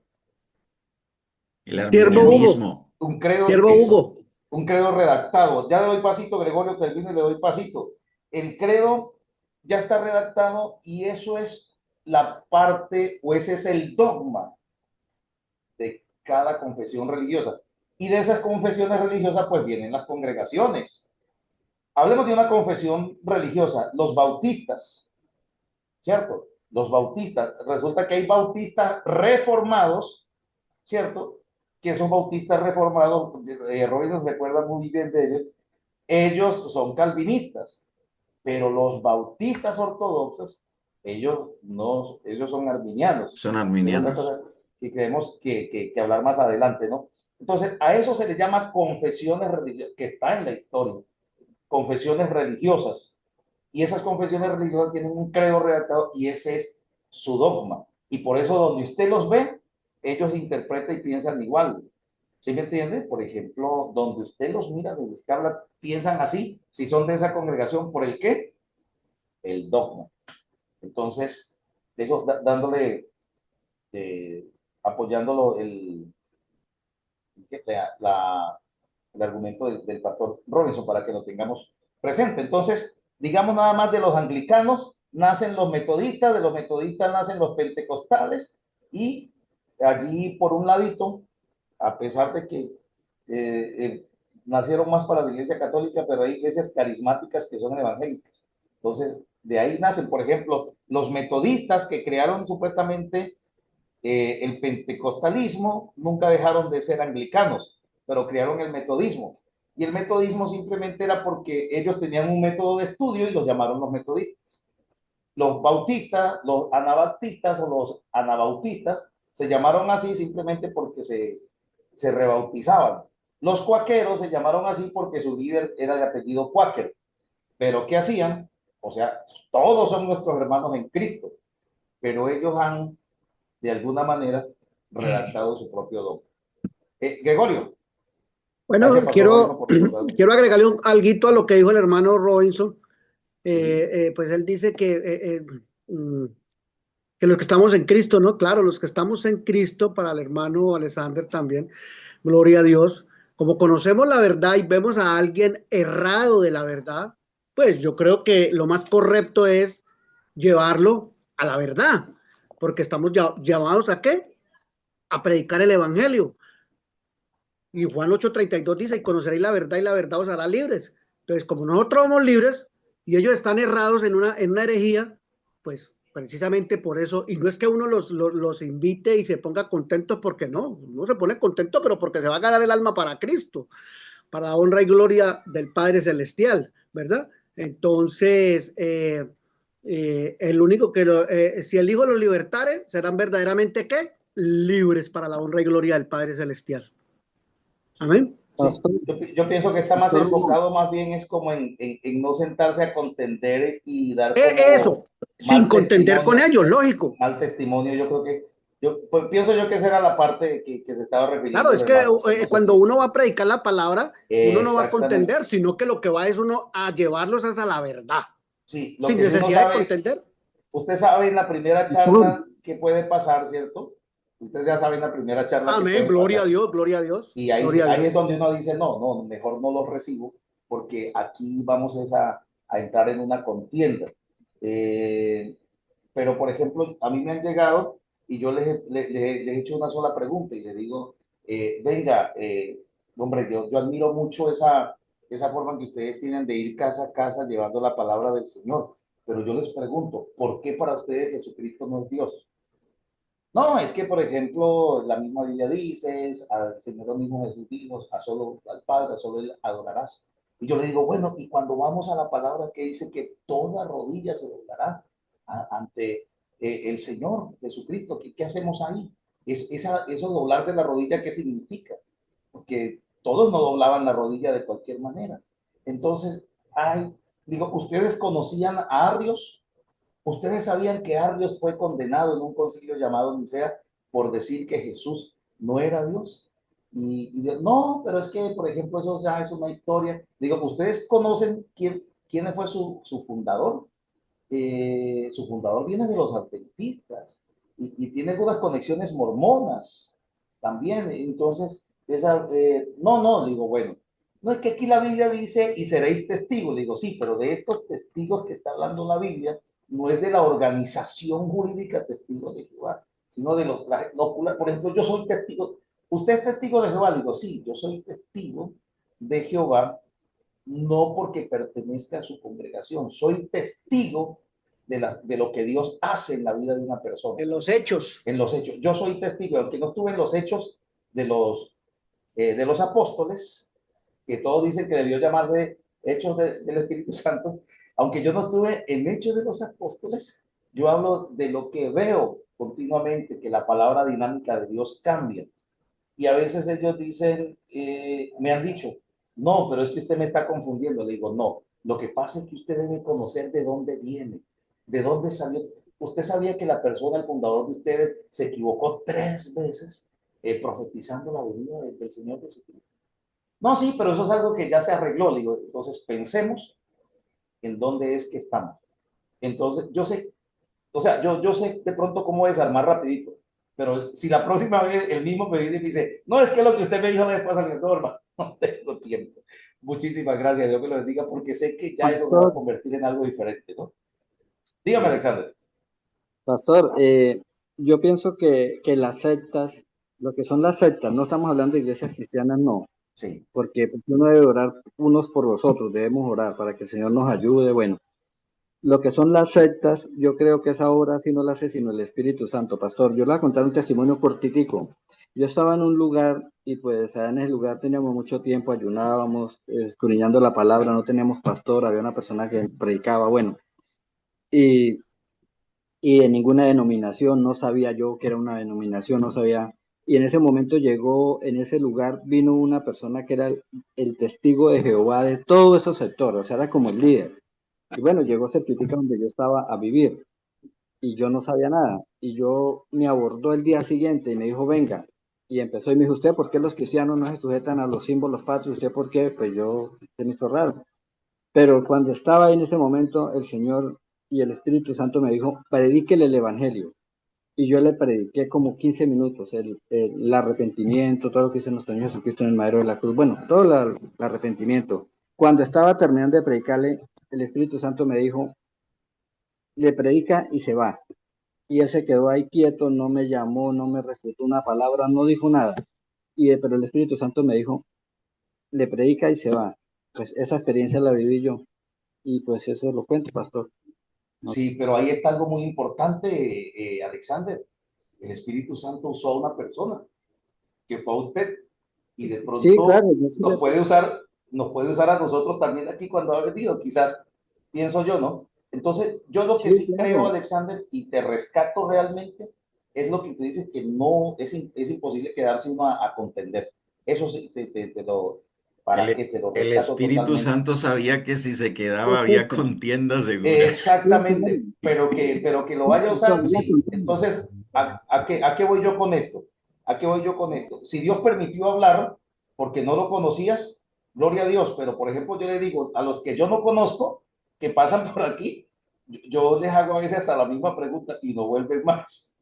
El Siervo Hugo, arminianismo, Un credo, siervo eso, Hugo. un credo redactado. Ya le doy pasito, Gregorio termino y le doy pasito. El credo ya está redactado y eso es la parte, o ese es el dogma de cada confesión religiosa. Y de esas confesiones religiosas, pues vienen las congregaciones. Hablemos de una confesión religiosa, los bautistas, ¿cierto? Los bautistas, resulta que hay bautistas reformados, ¿cierto? Que esos bautistas reformados, Robinson se acuerda muy bien de ellos son calvinistas, pero los bautistas ortodoxos, ellos no, ellos son arminianos. son Es otra arminianos. cosa que tenemos que hablar más adelante, ¿no? Entonces, a eso se le llama confesiones religiosas, que está en la historia, confesiones religiosas. Y esas confesiones religiosas tienen un credo redactado y ese es su dogma. Y por eso donde usted los ve, ellos interpretan y piensan igual. ¿Sí me entiende? Por ejemplo, donde usted los mira, donde usted habla, piensan así, si son de esa congregación, ¿por el qué? El dogma. Entonces, eso dándole, apoyándolo el argumento del pastor Robinson para que lo tengamos presente. Entonces, digamos nada más de los anglicanos, nacen los metodistas, de los metodistas nacen los pentecostales y allí por un ladito, a pesar de que nacieron más para la iglesia católica, pero hay iglesias carismáticas que son evangélicas. Entonces, de ahí nacen, por ejemplo, los metodistas que crearon supuestamente el pentecostalismo, nunca dejaron de ser anglicanos, pero crearon el metodismo. Y el metodismo simplemente era porque ellos tenían un método de estudio y los llamaron los metodistas. Los bautistas, los anabaptistas o los anabautistas se llamaron así simplemente porque se rebautizaban. Los cuáqueros se llamaron así porque su líder era de apellido cuáquero. Pero ¿qué hacían? O sea, todos son nuestros hermanos en Cristo, pero ellos han, de alguna manera, redactado su propio dogma. Gregorio, Bueno, gracias, Pastor Robinson, por recordarme. quiero agregarle algo a lo que dijo el hermano Robinson. Pues él dice que los que estamos en Cristo, ¿no? Claro, los que estamos en Cristo, para el hermano Alexander también, gloria a Dios. Como conocemos la verdad y vemos a alguien errado de la verdad, pues yo creo que lo más correcto es llevarlo a la verdad, porque estamos llamados ¿a qué? A predicar el evangelio. Y Juan 8:32 dice, y conoceréis la verdad y la verdad os hará libres. Entonces, como nosotros somos libres y ellos están errados en una herejía, pues precisamente por eso, y no es que uno los invite y se ponga contento porque no, uno se pone contento, pero porque se va a ganar el alma para Cristo, para la honra y gloria del Padre Celestial, ¿verdad? Entonces, el único que, si el Hijo los libertare, serán verdaderamente, ¿qué? Libres para la honra y gloria del Padre Celestial. Amén. Sí, Pastor, yo pienso que está más pastor, enfocado más bien es como en no sentarse a contender y dar como Eso, sin mal contender con testimonio, ellos, lógico. mal testimonio. Yo creo que, pues, pienso yo que esa era la parte que se estaba Claro, refiriendo el es que hermano. Pues no sé cuando si. uno va a predicar la palabra, uno no va a Exactamente. contender, sino que lo que va es uno a llevarlos a la verdad, Sí, lo sin que sí uno necesidad de sabe, contender. usted sabe en la primera pastor, charla que puede pasar, ¿cierto? Usted ya sabe en la primera charla que Amén, puede gloria a pasar. Dios, gloria a Dios, Y ahí, gloria a ahí Dios. es donde uno dice, no, no, mejor no los recibo, porque aquí vamos a entrar en una contienda. Eh, pero, por ejemplo, a mí me han llegado y yo les he hecho una sola pregunta y les digo, venga, hombre, yo admiro mucho esa forma que ustedes tienen de ir casa a casa llevando la palabra del Señor, pero yo les pregunto, ¿por qué para ustedes Jesucristo no es Dios? No, es que, por ejemplo, la misma Biblia dice, al Señor mismo Jesús dijo, a solo al Padre, a solo Él adorarás. Y yo le digo, bueno, y cuando vamos a la palabra que dice que toda rodilla se doblará ante el Señor Jesucristo, ¿qué hacemos ahí? Eso doblarse la rodilla, ¿qué significa? Porque todos no doblaban la rodilla de cualquier manera. Entonces, digo, ¿ustedes conocían a Arrios? ¿Ustedes sabían que Arrios fue condenado en un concilio llamado Nicea por decir que Jesús no era Dios? No, pero es que, por ejemplo, eso ya es una historia. Digo, ¿ustedes conocen quién fue su fundador? Su fundador viene de los adventistas y tiene algunas conexiones mormonas también. Entonces, no, digo, bueno, no es que aquí la Biblia dice y seréis testigos. Le digo, sí, pero de estos testigos que está hablando la Biblia, no es de la organización jurídica Testigos de Jehová, sino de por ejemplo, yo soy testigo. ¿Usted es testigo de Jehová? Le digo, sí, yo soy testigo de Jehová, no porque pertenezca a su congregación, soy testigo de lo que Dios hace en la vida de una persona, De los hechos. en los hechos. Yo soy testigo, aunque no estuve en los hechos de los apóstoles, que todos dicen que debió llamarse hechos del Espíritu Santo, aunque yo no estuve en hechos de los apóstoles, yo hablo de lo que veo continuamente, que la palabra dinámica de Dios cambia. Y a veces ellos dicen, me han dicho, no, pero es que usted me está confundiendo. Le digo, no, lo que pasa es que usted debe conocer de dónde viene, de dónde salió. Usted sabía que la persona, el fundador de ustedes, se equivocó 3 veces profetizando la venida del Señor Jesucristo. No, sí, pero eso es algo que ya se arregló. Le digo, entonces pensemos en dónde es que estamos. Entonces, yo sé, o sea, yo sé de pronto cómo desarmar rapidito, pero si la próxima vez el mismo me dice, no, es que lo que usted me dijo la vez pasada, hermano, no tengo tiempo. Muchísimas gracias, Dios que lo bendiga, porque sé que ya eso se va a pastor, convertir en algo diferente, ¿no? Dígame, Alexander. pastor, yo pienso que las sectas, lo que son las sectas, no estamos hablando de iglesias cristianas, no, Sí, porque pues, uno debe orar unos por los otros, debemos orar para que el Señor nos ayude. Bueno, lo que son las sectas, yo creo que esa obra sí no la hace sino el Espíritu Santo, pastor. Yo le voy a contar un testimonio cortitico. Yo estaba en un lugar y pues allá en ese lugar teníamos mucho tiempo, ayunábamos, escudriñando la palabra, no teníamos pastor, había una persona que predicaba, bueno, y, y en ninguna denominación, no sabía yo que era una denominación, no sabía. Y en ese momento llegó, en ese lugar vino una persona que era el testigo de Jehová de todo ese sector, o sea, era como el líder. Y bueno, sí, llegó cerquita donde yo estaba a vivir y yo no sabía nada. Y yo me abordó el día siguiente y me dijo, venga. Y empezó y me dijo, ¿usted por qué los cristianos no se sujetan a los símbolos patrios? ¿Usted por qué? Pues yo, se me hizo raro. Pero cuando estaba ahí en ese momento, el Señor y el Espíritu Santo me dijo, predíquele el Evangelio. Y yo le prediqué como 15 minutos, el arrepentimiento, todo lo que hizo nuestro Señor Jesucristo en el madero de la cruz. Bueno, todo el arrepentimiento. Cuando estaba terminando de predicarle, el Espíritu Santo me dijo, le predica y se va. Y él se quedó ahí quieto, no me llamó, no me recetó una palabra, no dijo nada. Pero el Espíritu Santo me dijo, le predica y se va. Pues esa experiencia la viví yo. Y pues eso lo cuento, pastor. No. sí, pero ahí está algo muy importante, Alexander. El Espíritu Santo usó a una persona, que fue a usted, y de Sí, claro, pronto yo sí le- nos puede usar a nosotros también aquí cuando ha venido, quizás, pienso yo, ¿no? Entonces, yo lo que sí, sí creo, claro. Alexander, y te rescato realmente, es lo que tú dices, que no es imposible quedarse uno a contender. Eso sí, te ¿Para qué? Te lo El rescato Espíritu totalmente. Santo sabía que si se quedaba había contienda segura. Exactamente, pero que lo vaya a usar, sí. Entonces, ¿a qué voy yo con esto? ¿A qué voy yo con esto? Si Dios permitió hablar porque no lo conocías, gloria a Dios, pero por ejemplo yo le digo a los que yo no conozco, que pasan por aquí, yo les hago a veces hasta la misma pregunta y no vuelven más.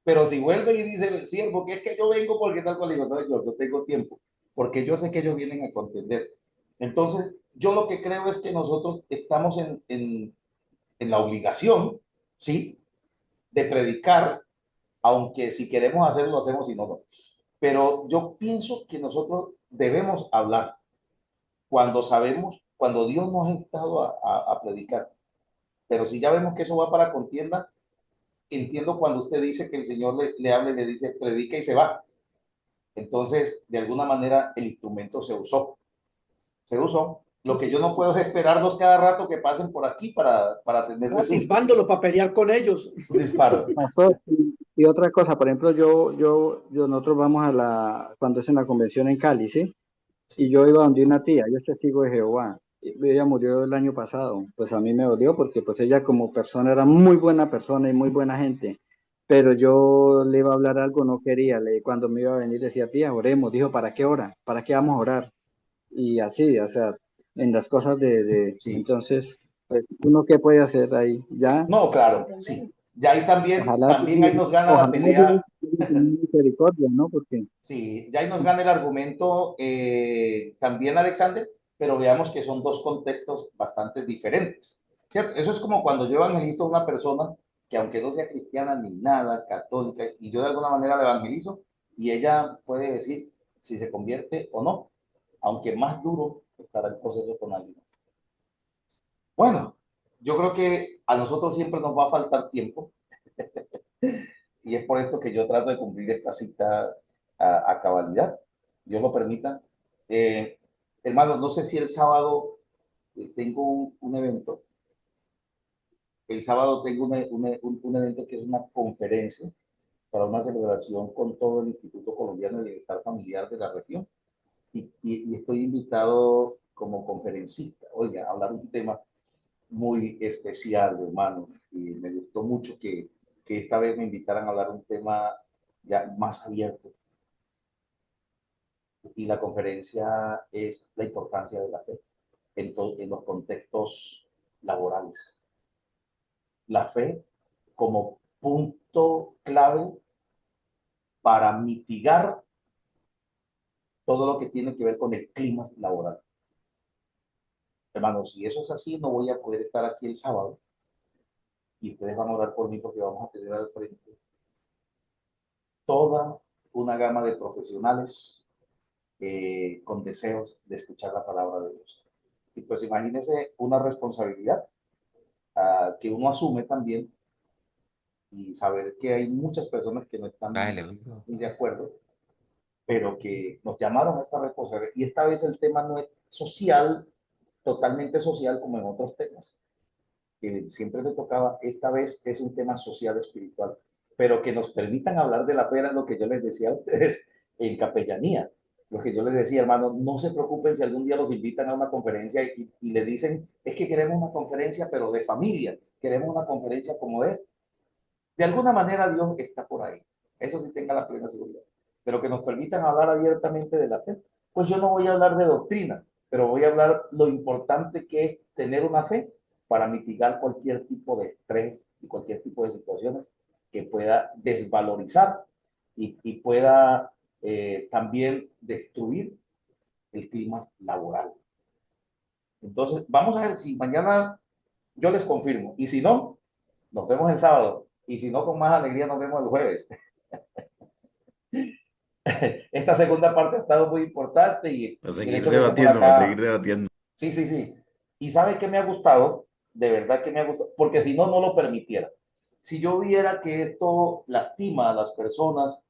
Pero si vuelven y dicen, siervo, que es que yo vengo porque tal cual, digo, no, yo no tengo tiempo, porque yo sé que ellos vienen a contender. Entonces, yo lo que creo es que nosotros estamos en la obligación, ¿sí?, de predicar, aunque si queremos hacerlo, lo hacemos, si no, no. Pero yo pienso que nosotros debemos hablar cuando sabemos, cuando Dios nos ha instado a predicar. Pero si ya vemos que eso va para contienda, entiendo cuando usted dice que el Señor le habla y le dice, predica y se va. Entonces, de alguna manera, el instrumento se usó. Se usó. Lo que yo no puedo es esperarlos cada rato que pasen por aquí para tenerles Atisbándolo para pelear con ellos. un disparo. Pastor, y otra cosa, por ejemplo, nosotros vamos cuando es en la convención en Cali, ¿sí? Y yo iba donde una tía, ella es testigo de Jehová. Ella murió el año pasado. Pues a mí me dolió porque pues ella como persona era muy buena persona y muy buena gente. Pero yo le iba a hablar algo, no quería. Cuando me iba a venir decía, tía, oremos. Dijo, ¿para qué ora? ¿Para qué vamos a orar? Y así, o sea, en las cosas Sí. entonces, pues, ¿uno qué puede hacer ahí? Ya, No, claro, sí. Ya ahí ojalá, también ahí nos gana la ojalá Dios pelea. tenga misericordia, ¿no? Porque Sí, ya ahí nos gana el argumento también, Alexander, pero veamos que son dos contextos bastante diferentes. ¿Cierto? Eso es como cuando yo evangelizo a una persona que aunque no sea cristiana ni nada, católica, y yo de alguna manera la evangelizo, y ella puede decir si se convierte o no, aunque más duro estará el proceso con alguien más. Bueno, yo creo que a nosotros siempre nos va a faltar tiempo y es por esto que yo trato de cumplir esta cita a cabalidad. Dios lo permita. Eh, Hermanos, no sé si el sábado tengo un evento. El sábado tengo un evento que es una conferencia para una celebración con todo el Instituto Colombiano de Bienestar Familiar de la región. Y estoy invitado como conferencista, oiga, a hablar un tema muy especial, hermano. Y me gustó mucho que esta vez me invitaran a hablar un tema ya más abierto. Y la conferencia es la importancia de la fe en los contextos laborales. La fe como punto clave para mitigar todo lo que tiene que ver con el clima laboral. Hermanos, si eso es así, no voy a poder estar aquí el sábado y ustedes van a orar por mí porque vamos a tener al frente toda una gama de profesionales con deseos de escuchar la palabra de Dios. Y pues imagínense una responsabilidad que uno asume también y saber que hay muchas personas que no están Bájale, muy de acuerdo, pero que nos llamaron a esta responsabilidad. Y esta vez el tema no es social, totalmente social como en otros temas, que siempre me tocaba, esta vez es un tema social espiritual, pero que nos permitan hablar de la fe, era lo que yo les decía a ustedes en capellanía. Lo que yo les decía, hermano, no se preocupen si algún día los invitan a una conferencia y le dicen, es que queremos una conferencia, pero de familia, queremos una conferencia como es. De alguna manera Dios está por ahí. Eso sí tenga la plena seguridad. Pero que nos permitan hablar abiertamente de la fe. Pues yo no voy a hablar de doctrina, pero voy a hablar lo importante que es tener una fe para mitigar cualquier tipo de estrés y cualquier tipo de situaciones que pueda desvalorizar y pueda también destruir el clima laboral. Entonces, vamos a ver si mañana yo les confirmo. Y si no, nos vemos el sábado. Y si no, con más alegría nos vemos el jueves. Esta segunda parte ha estado muy importante y A el seguir hecho que esté por debatiendo, a seguir acá. debatiendo. Sí, sí, sí. Y sabe que me ha gustado, de verdad que me ha gustado, porque si no, no lo permitiera. Si yo viera que esto lastima a las personas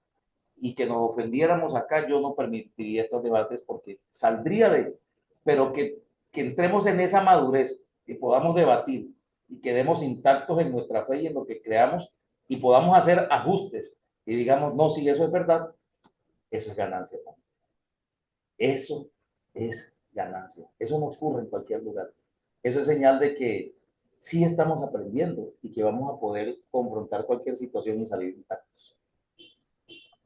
y que nos ofendiéramos acá, yo no permitiría estos debates porque saldría de, pero que entremos en esa madurez, que podamos debatir y quedemos intactos en nuestra fe y en lo que creamos y podamos hacer ajustes y digamos, no, si eso es verdad, eso es ganancia. Eso es ganancia. Eso no ocurre en cualquier lugar. Eso es señal de que sí estamos aprendiendo y que vamos a poder confrontar cualquier situación y salir intactos.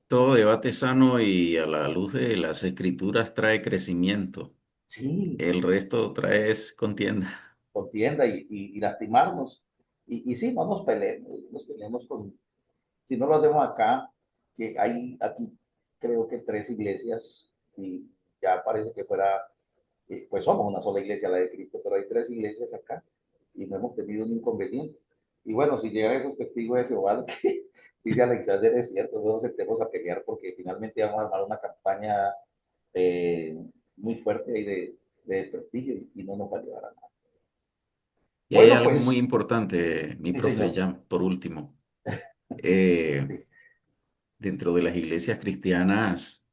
Todo debate sano y a la luz de las escrituras trae crecimiento. Sí, El resto trae es contienda. contienda y lastimarnos. Y sí, no nos peleemos con, si no lo hacemos acá, que hay aquí creo que 3 iglesias y ya parece que fuera, pues somos una sola iglesia, la de Cristo, pero hay 3 iglesias acá y no hemos tenido un inconveniente. Y bueno, si llegan esos testigos de Jehová, lo que dice Alexander es cierto, no nos sentemos a pelear porque finalmente vamos a armar una campaña eh, muy fuerte y de desprestigio y no nos va a llevar a nada. Y hay Bueno, algo muy pues, importante, mi sí, profe, señor. ya por último. Eh, Sí, Dentro de las iglesias cristianas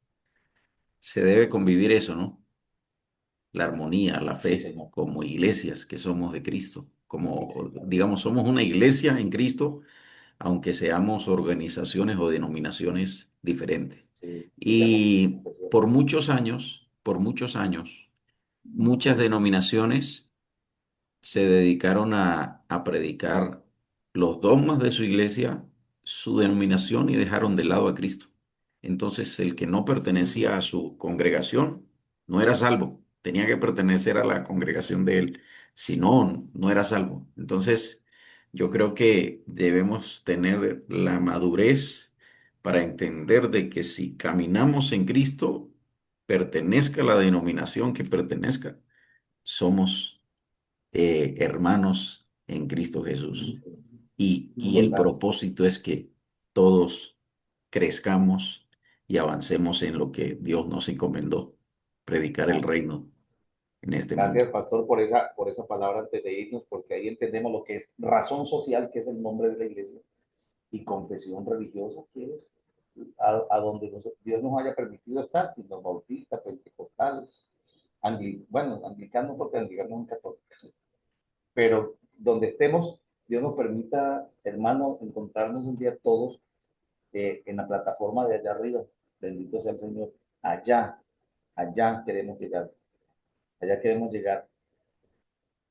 se debe convivir eso, ¿no? La armonía, la sí, fe, señor. como iglesias que somos de Cristo, Sí, como, señor. digamos, somos una iglesia en Cristo, aunque seamos organizaciones o denominaciones diferentes. Sí, digamos nuestra Y confesión. por muchos años, muchas denominaciones se dedicaron a predicar los dogmas de su iglesia, su denominación y dejaron de lado a Cristo. Entonces, el que no pertenecía a su congregación no era salvo, tenía que pertenecer a la congregación de él, si no, no era salvo. Entonces, yo creo que debemos tener la madurez para entender de que si caminamos en Cristo, pertenezca a la denominación que pertenezca, somos hermanos en Cristo Jesús. Y el Total. propósito es que todos crezcamos y avancemos en lo que Dios nos encomendó, predicar el Amén. reino en este Gracias, mundo. pastor, por esa palabra antes de irnos, porque ahí entendemos lo que es razón social, que es el nombre de la iglesia, y confesión religiosa, que es a donde Dios nos haya permitido estar, si los bautistas, pentecostales, bueno, anglicanos, porque anglicanos son católicos, pero donde estemos, Dios nos permita, hermano, encontrarnos un día todos en la plataforma de allá arriba. Bendito sea el Señor. Allá, allá queremos llegar. Allá queremos llegar.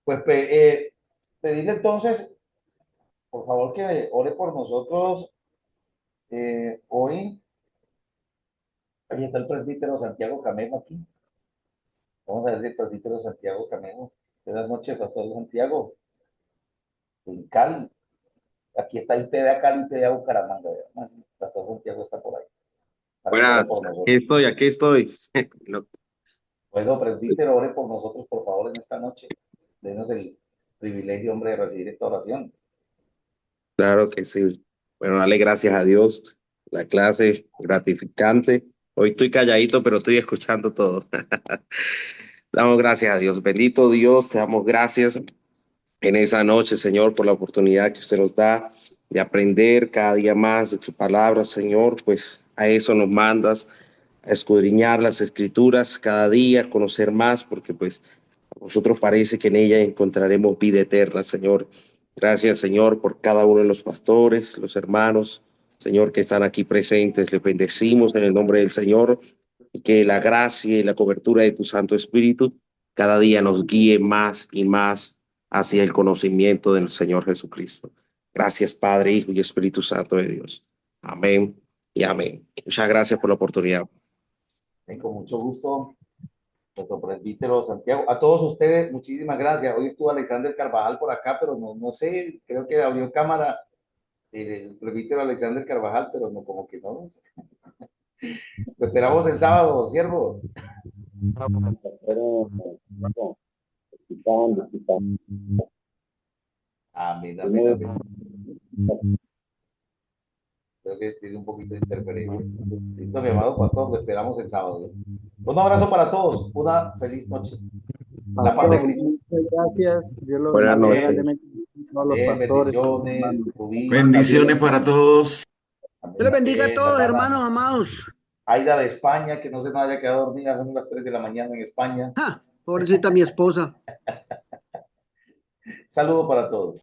Pues pedirle entonces, por favor, que ore por nosotros hoy. Ahí está el presbítero Santiago Camejo aquí. Vamos a ver si el presbítero Santiago Camejo. Buenas noches, pastor Santiago, en Cali. Aquí está IPDA Cali, IPDA Bucaramanga. Pastor Santiago está por ahí, para que ore Buenas, por nosotros. aquí estoy. No, Bueno, presbítero, ore por nosotros, por favor, en esta noche. Denos el privilegio, hombre, de recibir esta oración. claro que sí. Bueno, dale gracias a Dios. La clase gratificante. Hoy estoy calladito, pero estoy escuchando todo. Damos gracias a Dios. Bendito Dios, te damos gracias en esa noche, Señor, por la oportunidad que usted nos da de aprender cada día más de tu palabra, Señor. Pues a eso nos mandas, a escudriñar las escrituras cada día, conocer más, porque pues a nosotros parece que en ella encontraremos vida eterna, Señor. Gracias, Señor, por cada uno de los pastores, los hermanos, Señor, que están aquí presentes. Les bendecimos en el nombre del Señor y que la gracia y la cobertura de tu Santo Espíritu cada día nos guíe más y más hacia el conocimiento del Señor Jesucristo. Gracias, Padre, Hijo y Espíritu Santo de Dios. Amén y amén. Muchas gracias por la oportunidad. Con mucho gusto, nuestro presbítero Santiago. A todos ustedes, muchísimas gracias. Hoy estuvo Alexander Carvajal por acá, pero no sé, creo que abrió cámara el presbítero Alexander Carvajal, pero no, como que no. Lo esperamos el sábado, siervo. Amén, amén, amén. Creo que tiene un poquito de interferencia. Listo, mi amado pastor, lo esperamos el sábado. Un abrazo para todos, una feliz noche. La paz de Pastor, Cristo. muchas gracias. Dios los Buenas bendiga noches. Amén, grandemente a todos los amén, pastores, bendiciones, hermanos. Rubí, Bendiciones para todos. Dios amén, les bendiga a amén, todos, hermana hermanos amados. Aida de España, que no se nos haya quedado dormida, son las 3 de la mañana en España. Ja, pobrecita mi esposa. Saludo para todos.